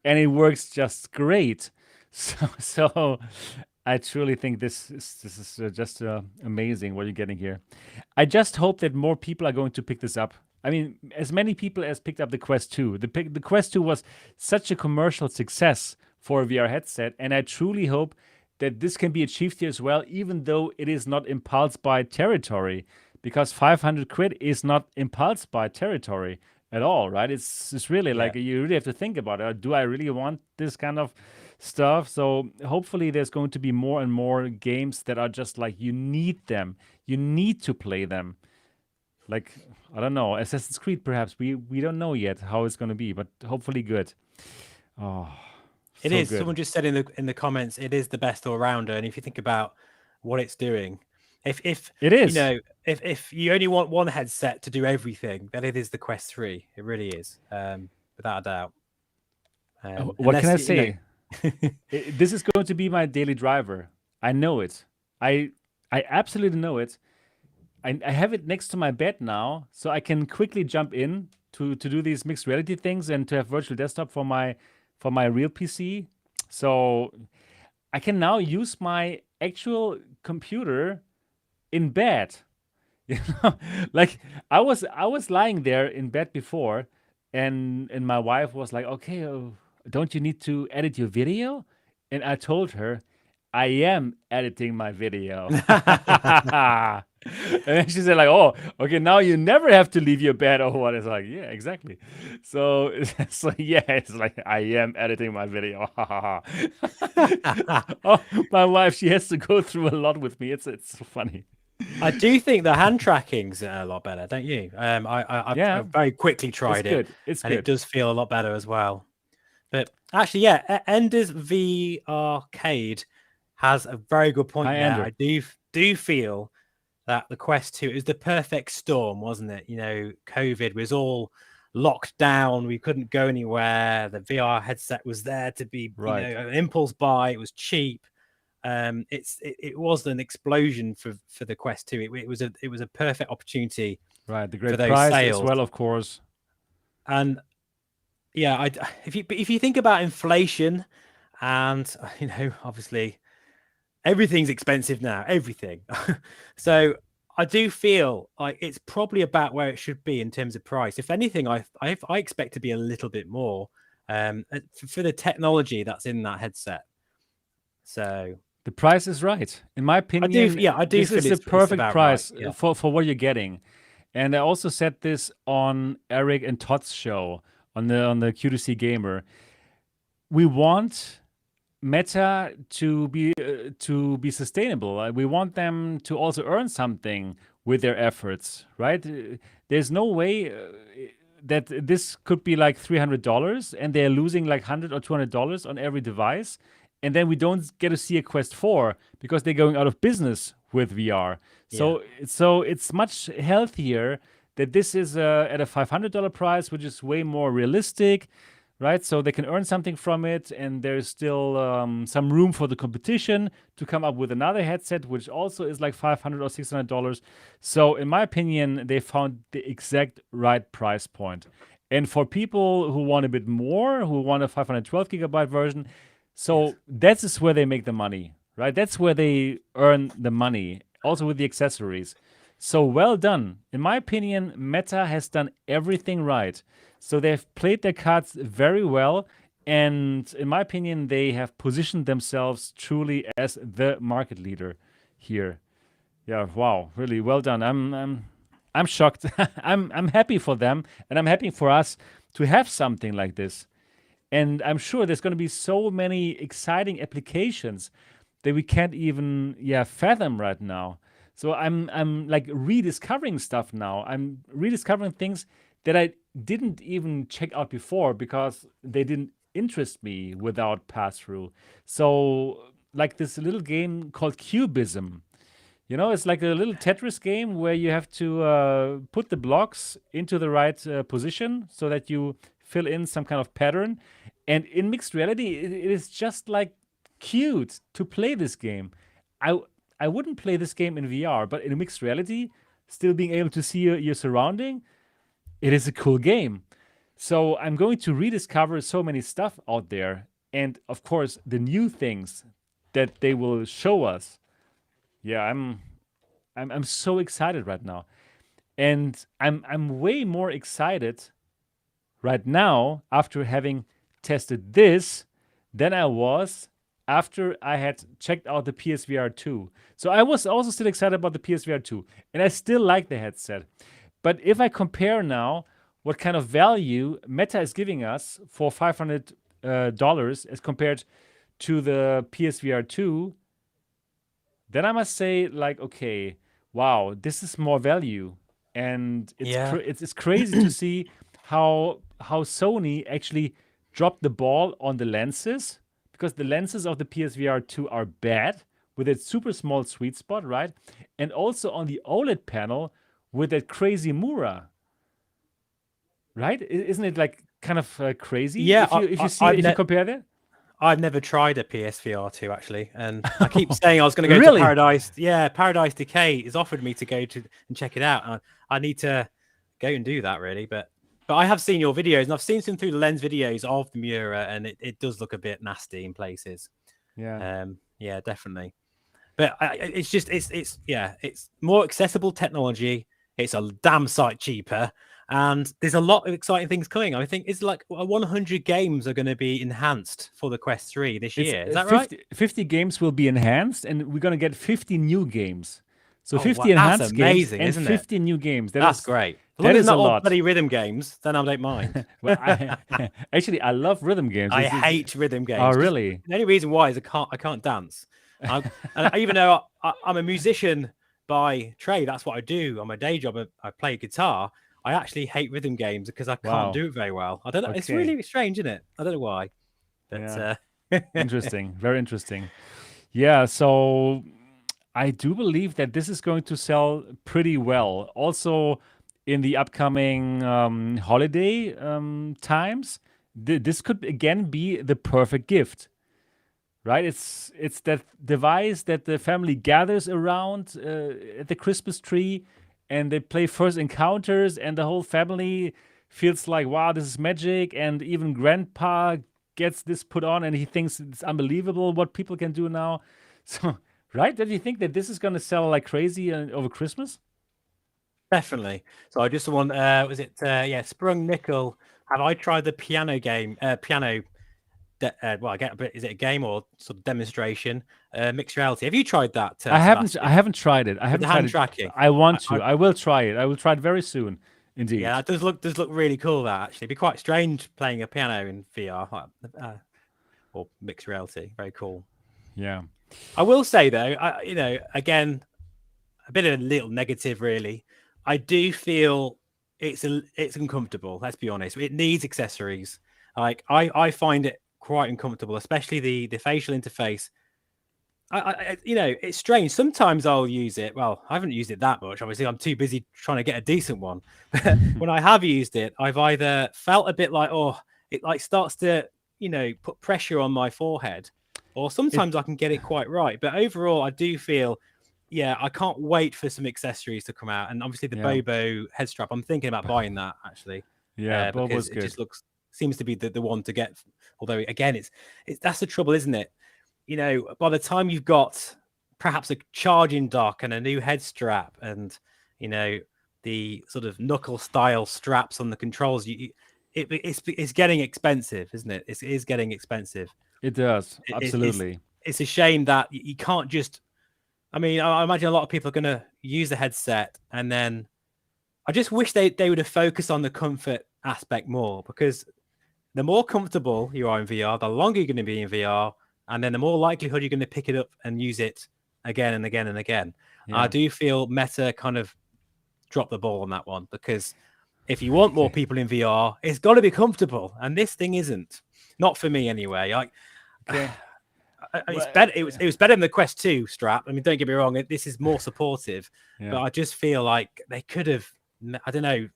and it works just great. So I truly think this is just amazing what you're getting here. I just hope that more people are going to pick this up. I mean, as many people as picked up the Quest 2. The Quest 2 was such a commercial success for a VR headset, and I truly hope that this can be achieved here as well, even though it is not impulse buy territory, because 500 quid is not impulse buy territory at all, right? It's really like you really have to think about it. Do I really want this kind of stuff? So hopefully there's going to be more and more games that are just like you need them. You need to play them. Like, I don't know, Assassin's Creed perhaps. We don't know yet how it's going to be, but hopefully good. Oh, it is. Good. Someone just said in the comments, it is the best all rounder. And if you think about what it's doing, if it is, if you only want one headset to do everything, then it is the Quest 3. It really is, without a doubt. What can I say? This is going to be my daily driver. I know it. I absolutely know it. I have it next to my bed now, so I can quickly jump in to do these mixed reality things and to have virtual desktop for my real PC. So I can now use my actual computer in bed. You know, like I was lying there in bed before, and my wife was like, "Okay, don't you need to edit your video?" And I told her, I am editing my video. And then she said like, "Oh, okay, now you never have to leave your bed or what?" It's like, yeah, exactly. So it's like I am editing my video. Oh, my wife, she has to go through a lot with me. It's so funny. I do think the hand tracking's a lot better, don't you? I very quickly tried it. It's and good. It does feel a lot better as well. But actually, Ender's V Arcade has a very good point there. I do feel that the Quest 2 is the perfect storm, wasn't it? You know, COVID was all locked down. We couldn't go anywhere. The VR headset was there to be an impulse buy. It was cheap. It was an explosion for the Quest 2. It was a perfect opportunity. Right, the great price sales as well, of course. And yeah, if you think about inflation, and obviously everything's expensive now, everything. So I do feel like it's probably about where it should be in terms of price. If anything, I expect to be a little bit more for the technology that's in that headset. So the price is right, in my opinion. I do. This is the perfect price for what you're getting. And I also said this on Eric and Todd's show on the Q2C Gamer. We want Meta to be sustainable. We want them to also earn something with their efforts, right? There's no way that this could be like $300 and they're losing like $100 or $200 on every device, and then we don't get to see a Quest 4 because they're going out of business with VR. So it's much healthier that this is at a $500 price, which is way more realistic. Right, so they can earn something from it, and there's still some room for the competition to come up with another headset, which also is like $500 or $600. So, in my opinion, they found the exact right price point. And for people who want a bit more, who want a 512 gigabyte version, so that is where they make the money, right? That's where they earn the money, also with the accessories. So well done. In my opinion, Meta has done everything right. So they've played their cards very well, and in my opinion, they have positioned themselves truly as the market leader here. Yeah, wow, really well done. I'm shocked. I'm happy for them, and I'm happy for us to have something like this. And I'm sure there's going to be so many exciting applications that we can't even fathom right now. So I'm like rediscovering stuff now. I'm rediscovering things that I didn't even check out before because they didn't interest me without pass through. So like this little game called Cubism. It's like a little Tetris game where you have to put the blocks into the right position so that you fill in some kind of pattern. And in mixed reality, it is just like cute to play this game. I I wouldn't play this game in VR, but in mixed reality, still being able to see your surrounding, it is a cool game. So I'm going to rediscover so many stuff out there, and of course the new things that they will show us. Yeah, I'm so excited right now, and I'm way more excited right now after having tested this than I was after I had checked out the PSVR 2. So I was also still excited about the PSVR 2, and I still like the headset. But if I compare now what kind of value Meta is giving us for $500 as compared to the PSVR 2, then I must say, like, okay, wow, this is more value, and it's crazy to see how Sony actually dropped the ball on the lenses, because the lenses of the PSVR 2 are bad with its super small sweet spot, right? And also on the OLED panel with that crazy Mura, right? Isn't it like kind of crazy? Yeah, if you compare that. I've never tried a PSVR 2 actually, and I keep saying I was going to go Really? to Paradise. Yeah, Paradise Decay has offered me to go to and check it out. I need to go and do that really, but I have seen your videos, and I've seen some through the lens videos of the Mura, and it does look a bit nasty in places. Yeah. Yeah, definitely. But it's more accessible technology. It's a damn sight cheaper. And there's a lot of exciting things coming. I think it's like 100 games are going to be enhanced for the Quest 3 this year. Is that 50, right? 50 games will be enhanced, and we're going to get 50 new games. So 50 wow, enhanced that's amazing, games and 50 new games. That's great. That is not a lot. Bloody rhythm games, then I don't mind. Well, actually, I love rhythm games. I hate rhythm games. Oh, really? The only reason why is I can't dance. And even though I'm a musician by trade, that's what I do on my day job. I play guitar. I actually hate rhythm games because I can't do it very well. I don't know. Okay. It's really strange, isn't it? I don't know why. But interesting. Very interesting. Yeah. So I do believe that this is going to sell pretty well. Also, in the upcoming holiday times, this could again be the perfect gift. Right? It's that device that the family gathers around at the Christmas tree, and they play first encounters, and the whole family feels like, wow, this is magic. And even grandpa gets this put on, and he thinks it's unbelievable what people can do now. So, right? Do you think that this is going to sell like crazy over Christmas? Definitely. So I just want, was it, Sprung Nickel? Have I tried the piano game? Is it a game or sort of demonstration? Mixed reality. Have you tried that? I haven't tried it. I haven't tried hand tracking. I want to. I will try it. I will try it very soon. Indeed. Yeah, it does look really cool. That actually, it'd be quite strange playing a piano in VR or mixed reality. Very cool. Yeah. I will say though, again, a bit of a little negative, really. I do feel it's uncomfortable. Let's be honest. It needs accessories. Like I find it quite uncomfortable, especially the facial interface. It's strange. Sometimes I'll use it. Well, I haven't used it that much. Obviously, I'm too busy trying to get a decent one. But when I have used it, I've either felt a bit like, it like starts to, put pressure on my forehead, or sometimes I can get it quite right. But overall, I do feel, I can't wait for some accessories to come out. And obviously, the Bobo head strap. I'm thinking about buying that actually. Yeah, because it just seems to be the one to get. Although again, it's that's the trouble, isn't it? By the time you've got perhaps a charging dock and a new head strap, and the sort of knuckle style straps on the controls, it's getting expensive, isn't it? It is getting expensive. It does, absolutely. It's a shame that you can't just. I mean, I imagine a lot of people are going to use the headset, and then I just wish they would have focused on the comfort aspect more, because the more comfortable you are in VR, the longer you're going to be in VR, and then the more likelihood you're going to pick it up and use it again and again and again. Yeah. I do feel Meta kind of dropped the ball on that one, because if you want more people in VR, it's got to be comfortable, and this thing isn't. Not for me anyway. It's better. It was better than the Quest 2 strap. I mean, don't get me wrong. This is more supportive, but I just feel like they could have. I don't know.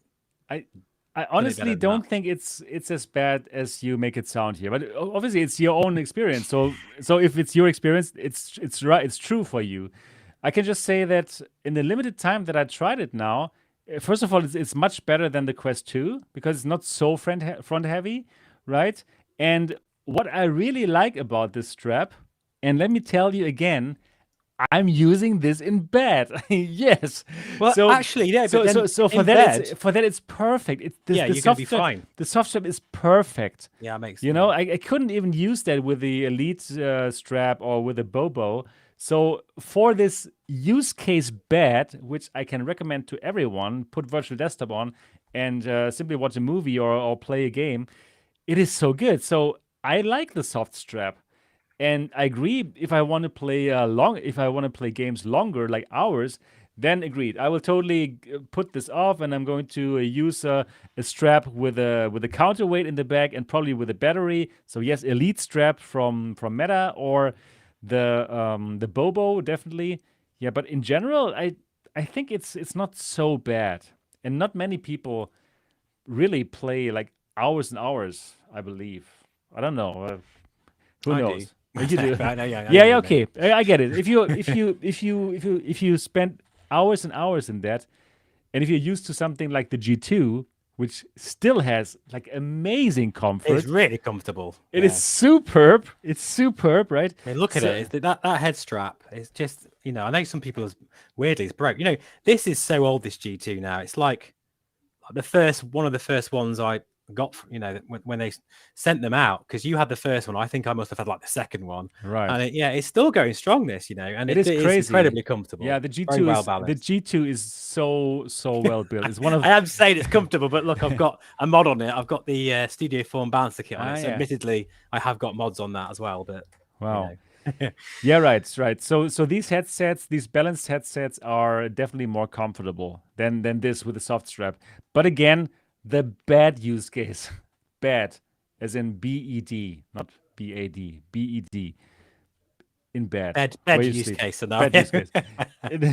I honestly don't think it's as bad as you make it sound here. But obviously, it's your own experience. So if it's your experience, it's right. It's true for you. I can just say that in the limited time that I tried it now, first of all, it's much better than the Quest 2 because it's not so front heavy, right? And what I really like about this strap, and let me tell you again, I'm using this in bed. Yes. Well, actually, yeah. So for that, it's perfect. you're gonna be fine. The soft strap is perfect. Yeah, it makes sense. You know, I couldn't even use that with the Elite strap or with the Bobo. So for this use case bed, which I can recommend to everyone, put virtual desktop on and simply watch a movie or play a game, it is so good. So I like the soft strap. And I agree, if I want to play games longer, like hours, then agreed. I will totally put this off, and I'm going to use a strap with a counterweight in the back and probably with a battery. So yes, Elite strap from Meta or the Bobo, definitely. Yeah, but in general, I think it's not so bad, and not many people really play like hours and hours, I believe. I don't know. Who knows? Do. You do. Yeah, okay. I get it. If you spend hours and hours in that, and if you're used to something like the G2, which still has like amazing comfort, it's really comfortable. It is superb. It's superb, right? I mean, look at it. That head strap. It's just, I know some people weirdly it's broke. This is so old. This G2 now. It's like one of the first ones I got, when they sent them out, because you had the first one. I think I must have had like the second one, right? And it's still going strong, this, and it is crazy. Incredibly comfortable. Yeah, the G2 is so well built. It's one of I am saying it's comfortable, but look, I've got a mod on it. I've got the Studio Form bouncer kit on it. So admittedly, I have got mods on that as well. But wow. Yeah, right. So these headsets, these balanced headsets, are definitely more comfortable than this with the soft strap. But again, the bad use case, bad, as in BED, not BAD, BED, in bed. Bed use case. Bad use case.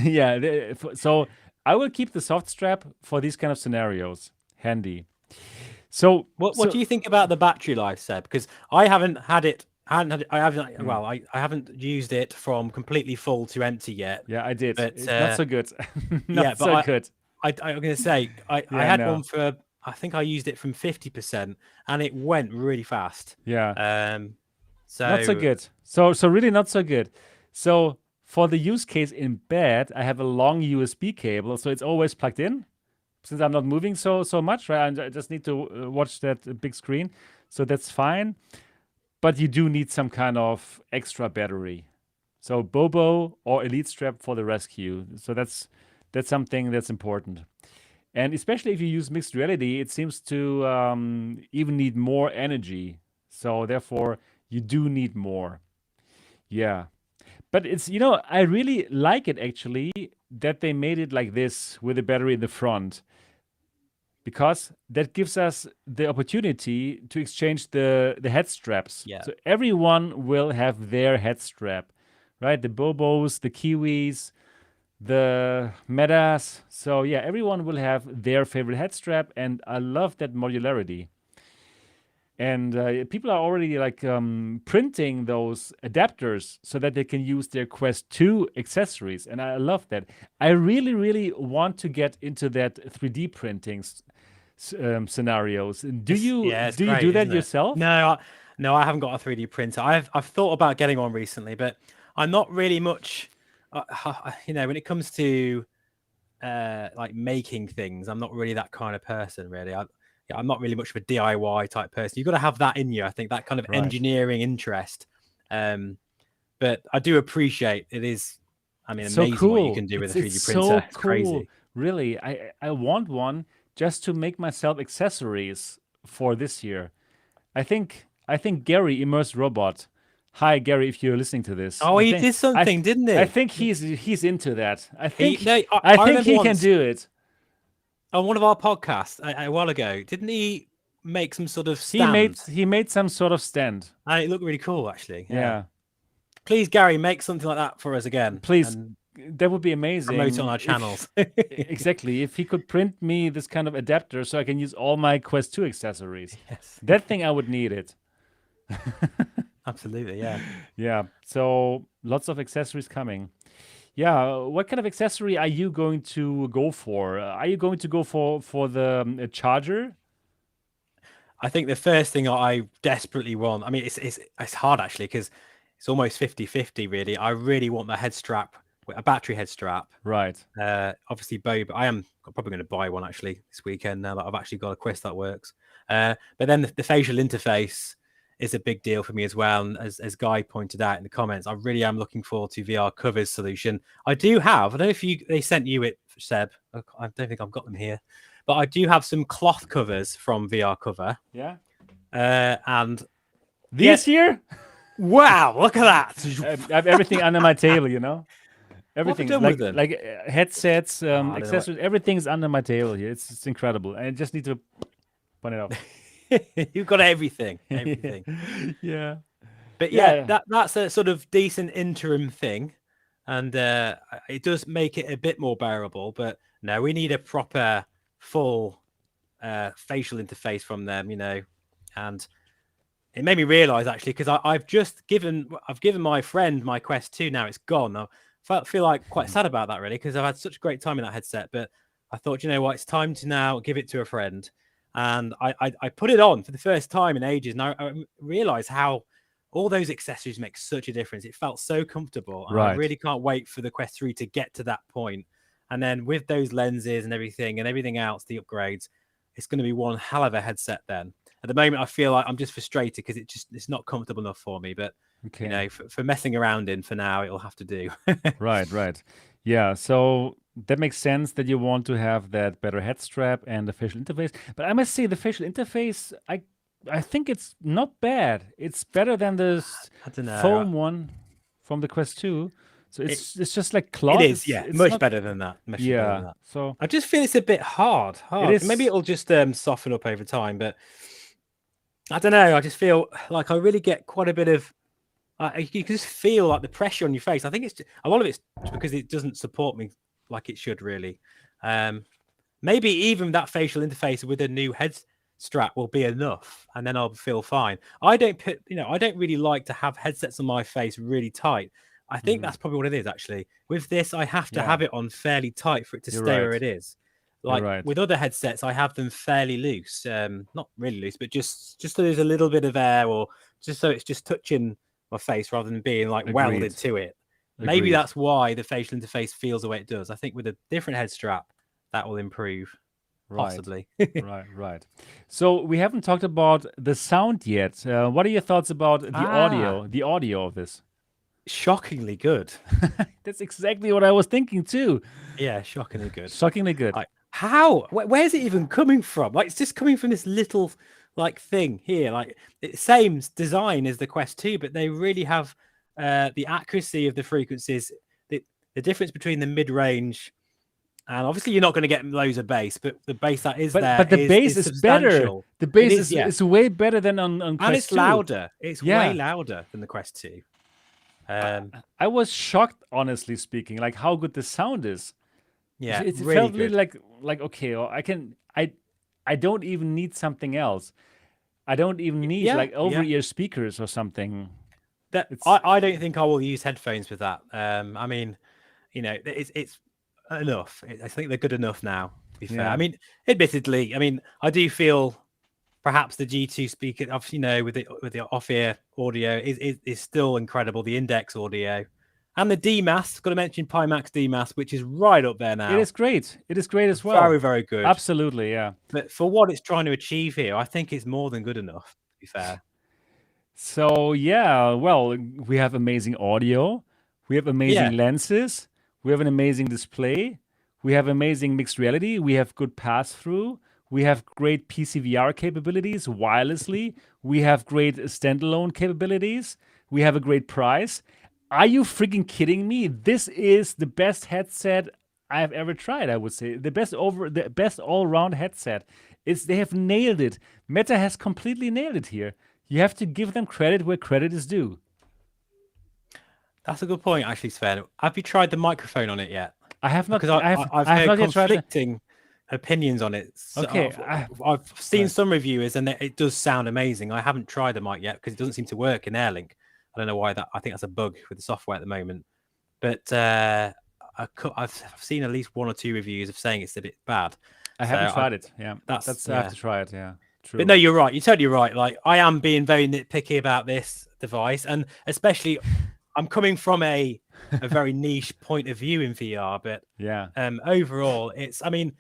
Yeah. So I will keep the soft strap for these kind of scenarios handy. So what do you think about the battery life, Seb? Because I haven't had it. Well, I haven't used it from completely full to empty yet. Yeah, I did. But, it's not so good. Not so good. I'm going to say I had one for. I think I used it from 50%, and it went really fast. Yeah. So not so good. So really not so good. So for the use case in bed, I have a long USB cable, so it's always plugged in. Since I'm not moving so much, right? I just need to watch that big screen, so that's fine. But you do need some kind of extra battery. So Bobo or Elite strap for the rescue. So that's something that's important. And especially if you use mixed reality, it seems to even need more energy. So therefore, you do need more. Yeah. But it's, I really like it actually that they made it like this with the battery in the front. Because that gives us the opportunity to exchange the head straps. Yeah. So everyone will have their head strap, right? The Bobos, the Kiwis, the Metas. So yeah, everyone will have their favorite head strap, and I love that modularity. And people are already like printing those adapters so that they can use their Quest 2 accessories, and I love that. I really, really want to get into that 3D printing scenarios. Do you do that yourself? No, I haven't got a 3D printer. I've thought about getting one recently, but I'm not really much. When it comes to like making things, I'm not really that kind of person. Really, I'm not really much of a DIY type person. You've got to have that in you. I think that kind of engineering interest. But I do appreciate it is. I mean, so amazing cool. What you can do with a 3D printer. So it's cool. Crazy. Really, I want one just to make myself accessories for this year. I think Gary, Immersed Robot. Hi, Gary, if you're listening to this. Oh, he did something, didn't he? I think he's into that. I think I think remember he can once do it. on one of our podcasts a while ago. Didn't he make some sort of stand? He made some sort of stand. And it looked really cool, actually. Yeah. Please, Gary, make something like that for us again. Please, that would be amazing. Promote on our channels. Exactly. If he could print me this kind of adapter so I can use all my Quest 2 accessories. Yes. That thing, I would need it. Absolutely, yeah. Yeah. So lots of accessories coming. Yeah. What kind of accessory are you going to go for? Are you going to go for the charger? I think the first thing I desperately want, I mean, it's hard actually because it's almost 50-50 really. I really want the head strap, a battery head strap. Right. Obviously, Bob, I am probably going to buy one actually this weekend now that I've actually got a Quest that works. But then the facial interface is a big deal for me as well. And as Guy pointed out in the comments, I really am looking forward to VR covers solution. I don't know if they sent you it, Seb. I don't think I've got them here. But I do have some cloth covers from VR Cover. Yeah. And these here? Wow, look at that. I have everything under my table, you know? Everything. Like headsets, accessories, everything's under my table here. It's incredible. I just need to point it out. You've got everything. Everything. Yeah. But that's a sort of decent interim thing. And it does make it a bit more bearable. But no, we need a proper full facial interface from them, you know. And it made me realize actually, because I've given my friend my Quest 2, now it's gone. I feel like quite sad about that really, because I've had such a great time in that headset. But I thought, you know what, it's time to now give it to a friend. And I put it on for the first time in ages, and I realized how all those accessories make such a difference. It felt so comfortable. And I really can't wait for the Quest 3 to get to that point. And then with those lenses and everything else, the upgrades, it's going to be one hell of a headset then. At the moment, I feel like I'm just frustrated because it's not comfortable enough for me. But, you know, for messing around in for now, it'll have to do. Right. Yeah, so that makes sense that you want to have that better head strap and the facial interface. But I must say the facial interface, I think it's not bad. It's better than the foam one from the Quest 2. So it's just like cloth. It is, yeah. It's much better than that. So I just feel it's a bit hard. It is. Maybe it'll just soften up over time. But I don't know. I just feel like I really get quite a bit of... you can just feel like the pressure on your face. I think a lot of it's because it doesn't support me like it should really. Maybe even that facial interface with a new head strap will be enough, and then I'll feel fine. I don't really like to have headsets on my face really tight. I think that's probably what it is actually. With this, I have to have it on fairly tight for it to stay where it is. Like with other headsets, I have them fairly loose, not really loose, but just so there's a little bit of air, or just so it's just touching my face rather than being like welded to it. Maybe that's why the facial interface feels the way it does. I think with a different head strap, that will improve. Possibly. Right. So we haven't talked about the sound yet. What are your thoughts about the audio of this? Shockingly good. That's exactly what I was thinking too. Yeah, shockingly good. Shockingly good. How? Where's it even coming from? Like, it's just coming from this little like thing here. Like, it's same design as the Quest 2, but they really have the accuracy of the frequencies, the difference between the mid-range, and obviously you're not going to get loads of bass, but the bass that is there, but the bass is better. The bass is way better than on Quest 2. And it's louder. It's way louder than the Quest 2. I was shocked, honestly speaking, like how good the sound is. Yeah, it really felt good. really like okay, I don't even need something else. I don't even need like over-ear speakers or something. I don't think I will use headphones with that. I mean, you know, it's enough. I think they're good enough now, to be fair. I mean, admittedly, I do feel perhaps the G2 speaker, you know, with the off-ear audio is still incredible. The index audio and the DMAS. Got to mention Pimax DMAS, which is right up there now. It is great. It is great as well. Very, very good. Absolutely, yeah. But for what it's trying to achieve here, I think it's more than good enough, to be fair. So yeah, well, we have amazing audio, we have amazing lenses, we have an amazing display, we have amazing mixed reality, we have good pass-through, We have great PCVR capabilities wirelessly. We have great standalone capabilities. We have a great price. Are you freaking kidding me? This is the best headset I've ever tried, I would say. The best all-round headset. They have nailed it. Meta has completely nailed it here. You have to give them credit where credit is due. That's a good point, actually, Sven. Have you tried the microphone on it yet? I have not. Because I've heard not yet tried conflicting opinions on it. So Okay, I've seen some reviewers, and it does sound amazing. I haven't tried the mic yet because it doesn't seem to work in Airlink. I don't know why that. I think that's a bug with the software at the moment. But I've seen at least 1 or 2 reviews of saying it's a bit bad. I haven't tried it. Yeah, I have to try it. Yeah, true. But no, you're right. You're totally right. Like, I am being very nitpicky about this device, and especially I'm coming from a very niche point of view in VR. But yeah, overall, it's. I mean,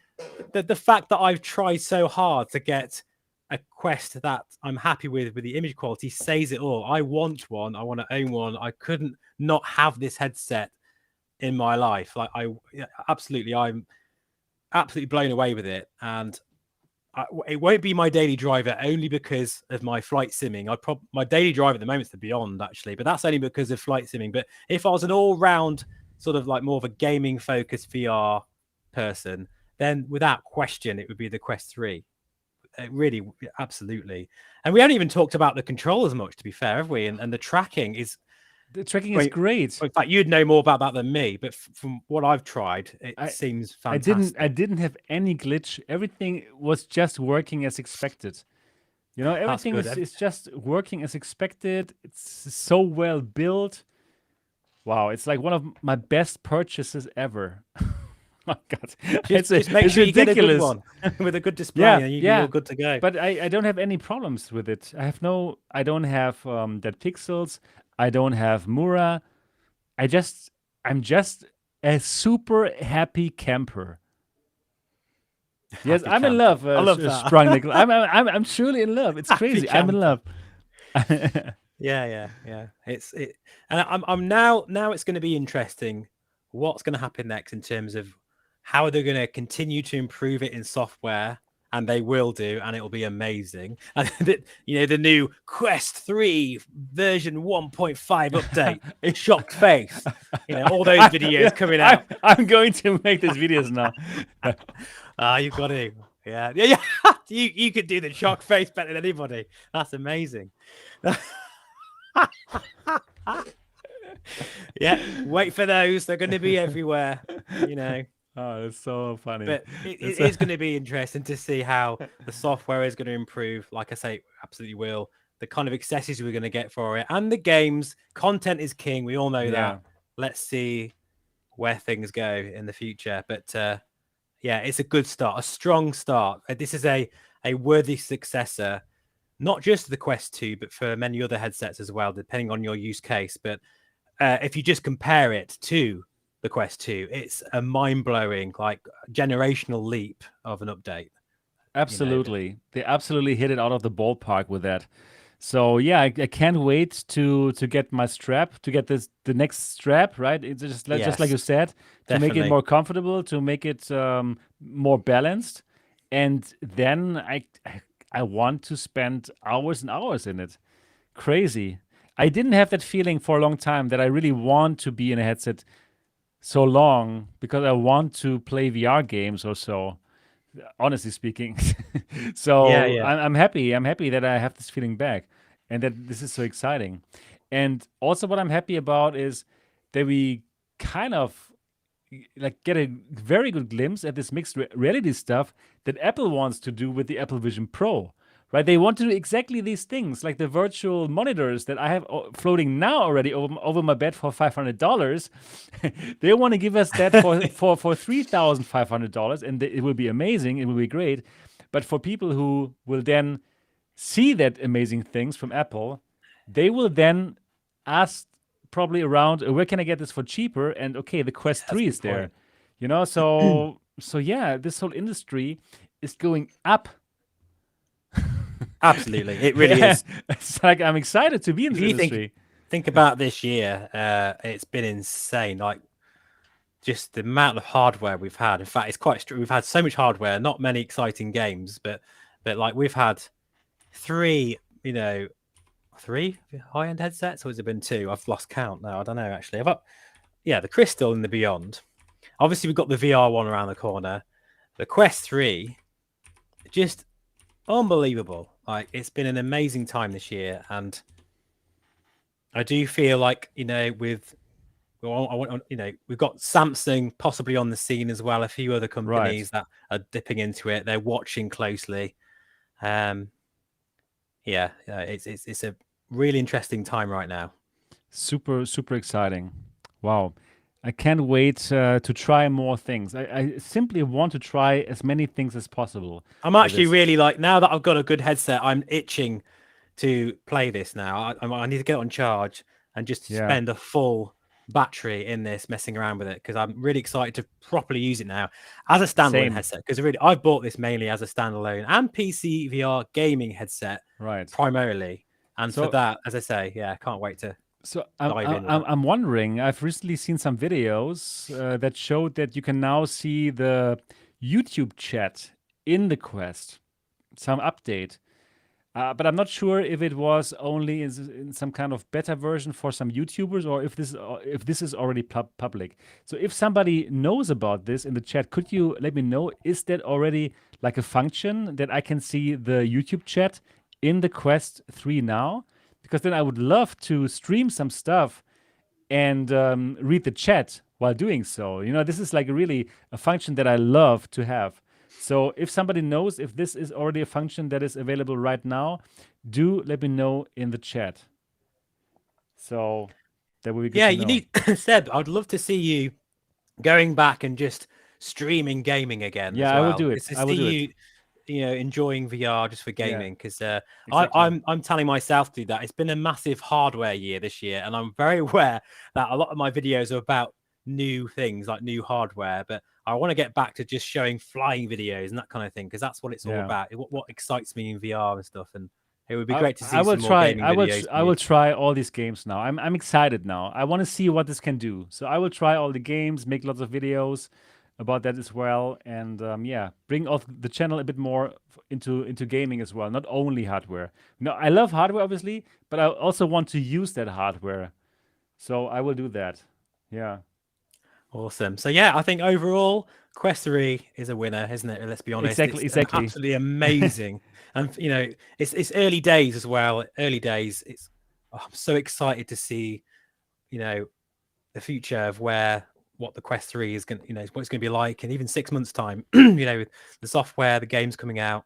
the fact that I've tried so hard to get a Quest that I'm happy with the image quality says it all. I want one. I want to own one. I couldn't not have this headset in my life. Like, I'm absolutely blown away with it, and it won't be my daily driver only because of my flight simming. My daily driver at the moment is the Beyond, actually, but that's only because of flight simming. But if I was an all-round sort of like more of a gaming focused VR person, then without question it would be the Quest 3. It really, absolutely. And we haven't even talked about the controls much, to be fair, have we? And the tracking is great. In fact, you'd know more about that than me, but from what I've tried, it seems fantastic. I didn't have any glitch. Everything was just working as expected. You know, everything is just working as expected. It's so well built. Wow, it's like one of my best purchases ever. Oh God, just make sure you get a good one with a good display, and you're good to go. But I don't have any problems with it. I don't have dead pixels. I don't have Mura. I'm just a super happy camper. Yes, I'm in love. I love that. I'm truly in love. It's crazy. I'm in love. Yeah. And I'm now it's going to be interesting. What's going to happen next in terms of how they're going to continue to improve it in software, and they will do, and it will be amazing. And the new Quest 3 version 1.5 update, shocked face. All those videos coming out. I'm going to make these videos now. You've got to. Yeah. You could do the shock face better than anybody. That's amazing. Yeah, wait for those. They're going to be everywhere. Oh, it's so funny. But it is going to be interesting to see how the software is going to improve. Like I say, absolutely will. The kind of accessories we're going to get for it, and the games. Content is king. We all know that. Let's see where things go in the future. But it's a good start, a strong start. This is a worthy successor, not just to the Quest 2, but for many other headsets as well, depending on your use case. But if you just compare it to the Quest 2, it's a mind-blowing, like, generational leap of an update. Absolutely. They absolutely hit it out of the ballpark with that. So yeah, I can't wait to get my strap, to get the next strap, right? It's just like you said, to make it more comfortable, to make it more balanced. And then I want to spend hours and hours in it. Crazy. I didn't have that feeling for a long time that I really want to be in a headset so long because I want to play VR games or so, honestly speaking. So I'm happy. I'm happy that I have this feeling back and that this is so exciting. And also what I'm happy about is that we kind of like get a very good glimpse at this mixed reality stuff that Apple wants to do with the Apple Vision Pro. Right, they want to do exactly these things, like the virtual monitors that I have floating now already over my bed for $500. They want to give us that for $3,500, and it will be amazing. It will be great. But for people who will then see that amazing things from Apple, they will then ask probably around, where can I get this for cheaper? And okay, the Quest 3 is there. So yeah, this whole industry is going up. Absolutely, it really is. It's like I'm excited to be in this industry. Think about this year. It's been insane. Like just the amount of hardware we've had. In fact, it's quite we've had so much hardware, not many exciting games, but like we've had three high-end headsets, or has it been two? I've lost count now. I don't know actually. The Crystal and the Beyond. Obviously, we've got the VR one around the corner. The Quest 3, just unbelievable. Like, it's been an amazing time this year, and I do feel like, we've got Samsung possibly on the scene as well. A few other companies that are dipping into it. They're watching closely. It's a really interesting time right now. Super, super exciting. Wow. I can't wait to try more things. I simply want to try as many things as possible. I'm actually really now that I've got a good headset, I'm itching to play this now. I need to get on charge and just spend a full battery in this messing around with it, because I'm really excited to properly use it now as a standalone headset, because really I've bought this mainly as a standalone and PC VR gaming headset primarily, and for that, as I say, I can't wait to I'm wondering, I've recently seen some videos that showed that you can now see the YouTube chat in the Quest, some update. But I'm not sure if it was only in some kind of beta version for some YouTubers, or if this is already public. So if somebody knows about this in the chat, could you let me know? Is that already like a function that I can see the YouTube chat in the Quest 3 now? Because then I would love to stream some stuff and read the chat while doing so. This is like really a function that I love to have. So if somebody knows if this is already a function that is available right now, do let me know in the chat. So that would be good to know. You need, Seb, I'd love to see you going back and just streaming gaming again. Yeah, as well. I will do it. I will do it. Enjoying VR just for gaming, because I'm telling myself to do that. It's been a massive hardware year this year, and I'm very aware that a lot of my videos are about new things, like new hardware, but I want to get back to just showing flying videos and that kind of thing, because that's what it's all about. What excites me in VR and stuff, and it would be great to see some more gaming videos. I will try all these games now. I'm excited now. I want to see what this can do. So I will try all the games, make lots of videos about that as well, and bring off the channel a bit more into gaming as well, not only hardware. I love hardware obviously, but I also want to use that hardware, so I will do that. Awesome. So I think overall Quest 3 is a winner, isn't it? Let's be honest. Exactly. Absolutely amazing. And it's early days as well. Early days. I'm so excited to see the future of what the Quest 3 is going, what it's going to be like in even 6 months' time. With the software, the games coming out.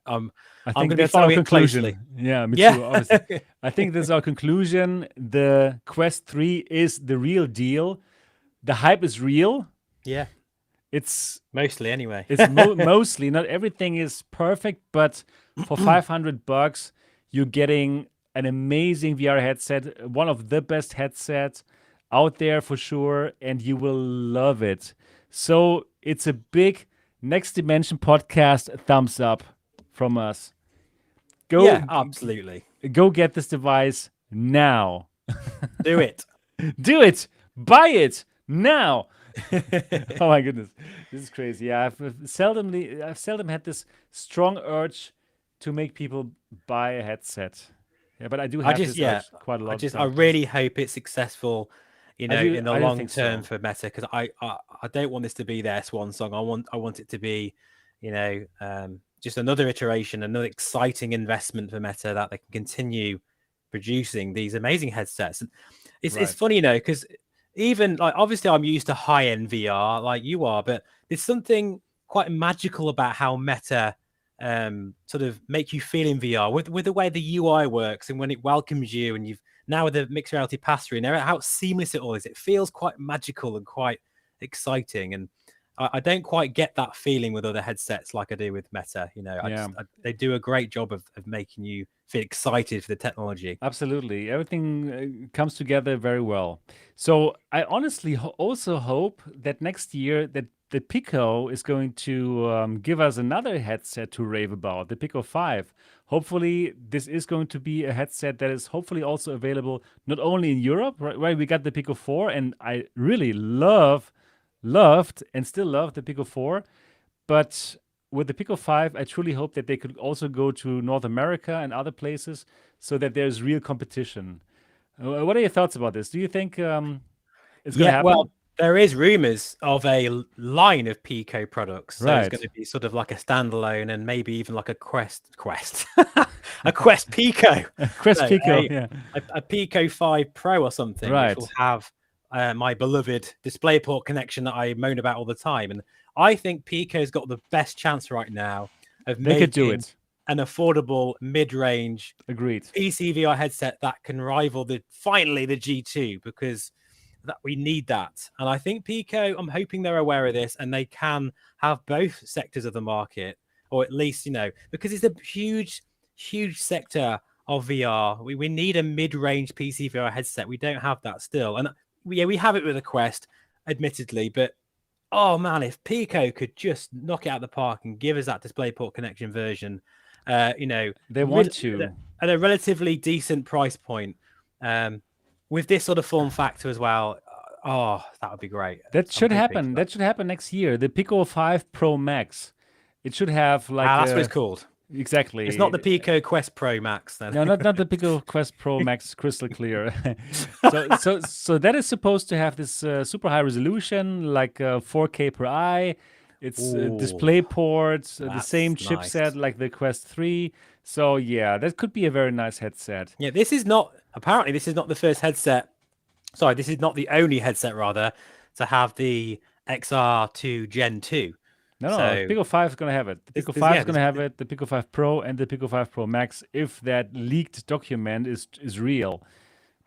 I'm going to be following it closely. Yeah, me too. Obviously. I think this is our conclusion. The Quest 3 is the real deal. The hype is real. Yeah, it's mostly anyway. It's mostly. Not everything is perfect, but for $500, you're getting an amazing VR headset, one of the best headsets out there for sure, and you will love it. So it's a big Next Dimension podcast thumbs up from us. Absolutely. Go get this device now. Do it. Do it. Buy it now. Oh my goodness, this is crazy. I've seldom had this strong urge to make people buy a headset. But I do have this urge quite a lot. I really hope it's successful. In the long term for Meta, because I don't want this to be their swan song. I want it to be, just another iteration, another exciting investment for Meta, that they can continue producing these amazing headsets. And it's funny, because even obviously I'm used to high-end VR like you are, but there's something quite magical about how Meta sort of make you feel in VR with the way the UI works, and when it welcomes you, and you've now with the mixed reality pass-through, and how seamless it all is, it feels quite magical and quite exciting. And I don't quite get that feeling with other headsets like I do with Meta. They do a great job of making you feel excited for the technology. Absolutely. Everything comes together very well. So I honestly also hope that next year that that Pico is going to give us another headset to rave about, the Pico 5. Hopefully, this is going to be a headset that is hopefully also available not only in Europe, right? We got the Pico 4, and I really loved, and still love the Pico 4. But with the Pico 5, I truly hope that they could also go to North America and other places so that there's real competition. What are your thoughts about this? Do you think it's going to happen? Well, there is rumors of a line of Pico products. So it's Right. going to be sort of like a standalone and maybe even like a Quest, a Quest Pico. Quest No, Pico, yeah. a Pico 5 Pro or something, Right. which will have my beloved DisplayPort connection that I moan about all the time. And I think Pico's got the best chance right now of They could do making it. an affordable mid-range Agreed. PC VR headset that can rival finally the G2, because that we need that. And I think Pico, I'm hoping they're aware of this and they can have both sectors of the market, or at least, because it's a huge sector of VR. We need a mid-range PC VR headset. We don't have that still. And we have it with a Quest, admittedly, but oh man, if Pico could just knock it out of the park and give us that DisplayPort connection version, they want to at a relatively decent price point, with this sort of form factor as well. Oh, that would be great. That should happen. That should happen next year. The Pico 5 Pro Max. It should have like that's what it's called. Exactly. It's not the Pico Quest Pro Max then. No, not the Pico Quest Pro Max crystal clear. so that is supposed to have this super high resolution, like 4K per eye. It's DisplayPort, the same chipset like the Quest 3. So yeah, that could be a very nice headset. Yeah, this is not the first headset. Sorry, this is not the only headset rather to have the XR2 Gen 2. No, the Pico 5 is going to have it. The Pico 5 is going to have it, the Pico 5 Pro and the Pico 5 Pro Max, if that leaked document is real.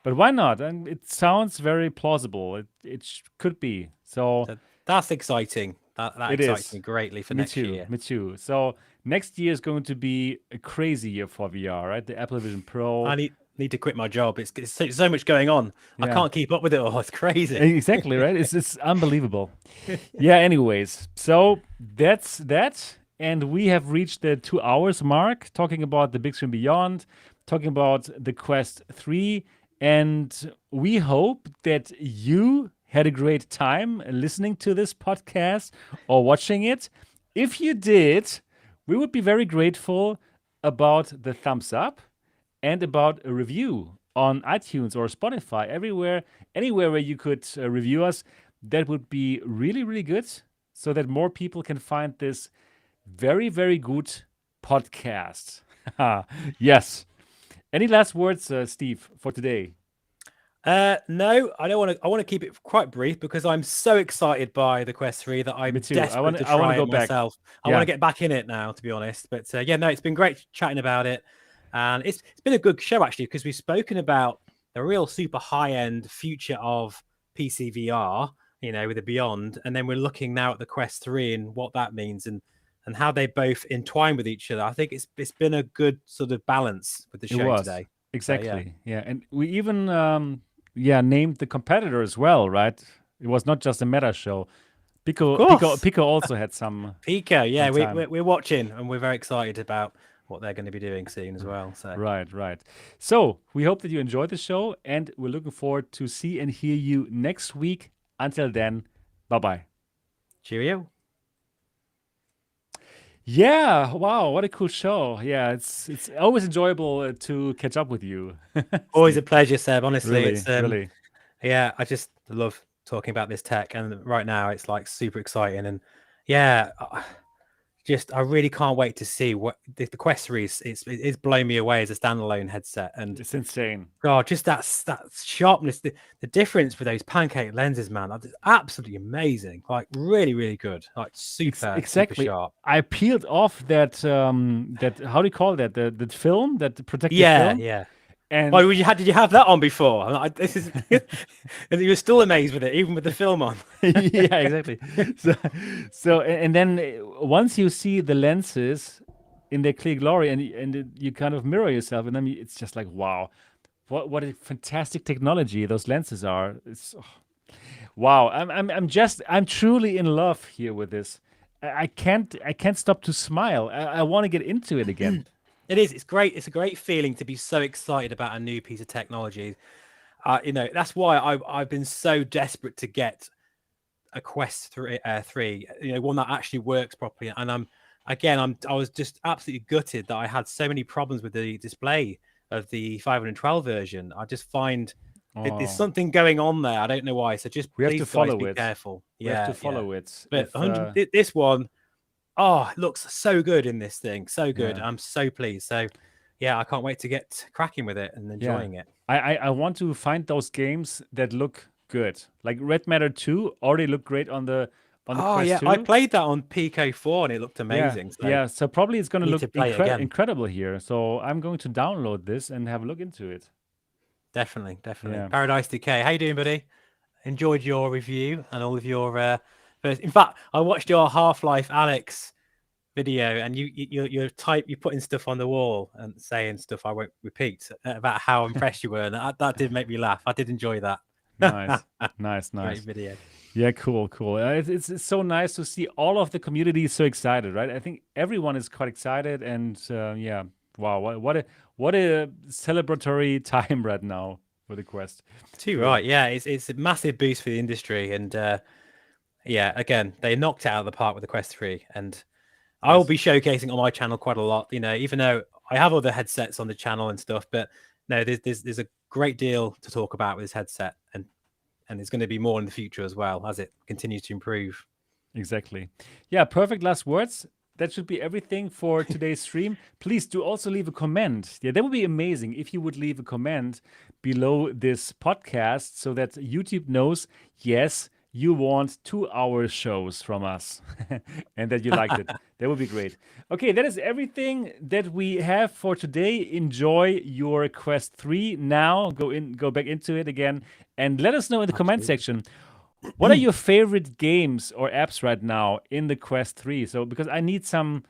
But why not? And it sounds very plausible. It could be. So that's exciting. That excites me greatly for next year. Me too. So next year is going to be a crazy year for VR, right? The Apple Vision Pro. I need to quit my job. It's so much going on. Yeah. I can't keep up with it all. It's crazy. Exactly, right? It's unbelievable. Yeah, anyways. So that's that. And we have reached the 2 hours mark talking about the Big Screen Beyond, talking about the Quest 3. And we hope that you had a great time listening to this podcast or watching it. If you did, we would be very grateful about the thumbs up and about a review on iTunes or Spotify, anywhere where you could review us. That would be really, really good, so that more people can find this very, very good podcast. Yes. Any last words, Steve, for today? No, I don't want to. I want to keep it quite brief because I'm so excited by the Quest 3 that I'm desperate to try it myself. I want to get back in it now, to be honest. But it's been great chatting about it. And it's been a good show, actually, because we've spoken about the real super high-end future of PC VR, with the Beyond. And then we're looking now at the Quest 3 and what that means and how they both entwine with each other. I think it's been a good sort of balance with the show today. Exactly. So, yeah. And we even named the competitor as well, right? It was not just a meta show. Pico also had some. Pico, yeah, we're watching and we're very excited about what they're going to be doing soon as well. So right. So we hope that you enjoyed the show, and we're looking forward to see and hear you next week. Until then, bye-bye. Cheerio. Yeah, wow, what a cool show. Yeah, it's always enjoyable to catch up with you. Always a pleasure, Seb. Honestly, it's really. Yeah, I just love talking about this tech, and right now it's like super exciting, and yeah. I really can't wait to see what the Quest 3 is. It's blown me away as a standalone headset, and it's insane. God, just that sharpness, the difference with those pancake lenses, man, that's absolutely amazing. Like really, really good. Like super sharp. I peeled off that how do you call that? The film, that protective film. Yeah. And did you have that on before? This is, and you were still amazed with it, even with the film on. Yeah, exactly. So and then once you see the lenses in their clear glory, and you kind of mirror yourself, and then it's just like, wow, what a fantastic technology those lenses are. Wow, I'm truly in love here with this. I can't stop to smile. I want to get into it again. It is. It's great. It's a great feeling to be so excited about a new piece of technology. That's why I've been so desperate to get a Quest 3, one that actually works properly. And I was just absolutely gutted that I had so many problems with the display of the 512 version. I just find there's something going on there. I don't know why. So just we have to follow be it. careful. We have to follow it. But this one, it looks so good in this thing. So good. Yeah. I'm so pleased. So yeah, I can't wait to get cracking with it and enjoying it. I want to find those games that look good. Like Red Matter 2 already looked great on the Quest 2. I played that on Pico 4 and it looked amazing. So probably it's going to look incredible here. So I'm going to download this and have a look into it. Definitely. Yeah. Paradise Decay. How you doing, buddy? Enjoyed your review and all of your first. In fact, I watched your Half-Life Alex video, and you're putting stuff on the wall and saying stuff I won't repeat about how impressed you were, and that did make me laugh. I did enjoy that. Nice. Great video. Yeah, cool. It's so nice to see all of the community so excited, right? I think everyone is quite excited, and wow, what a celebratory time right now for the Quest. Too right, yeah, it's a massive boost for the industry, and again, they knocked it out of the park with the Quest 3, and I will be showcasing on my channel quite a lot. Even though I have other headsets on the channel and stuff, but no, there's a great deal to talk about with this headset, and there's going to be more in the future as well as it continues to improve. Exactly. Yeah, perfect last words. That should be everything for today's stream. Please do also leave a comment. Yeah, that would be amazing if you would leave a comment below this podcast so that YouTube knows, yes, you want 2-hour shows from us and that you liked it. That would be great. Okay, that is everything that we have for today. Enjoy your Quest 3 now. Go back into it again and let us know in the comment section. What are your favorite games or apps right now in the Quest 3? So because I need some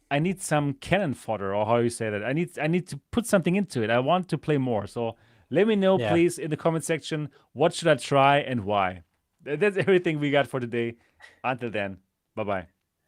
cannon fodder, or how you say that. I need to put something into it. I want to play more. So let me know, please, in the comment section. What should I try and why? That's everything we got for today. Until then, bye-bye.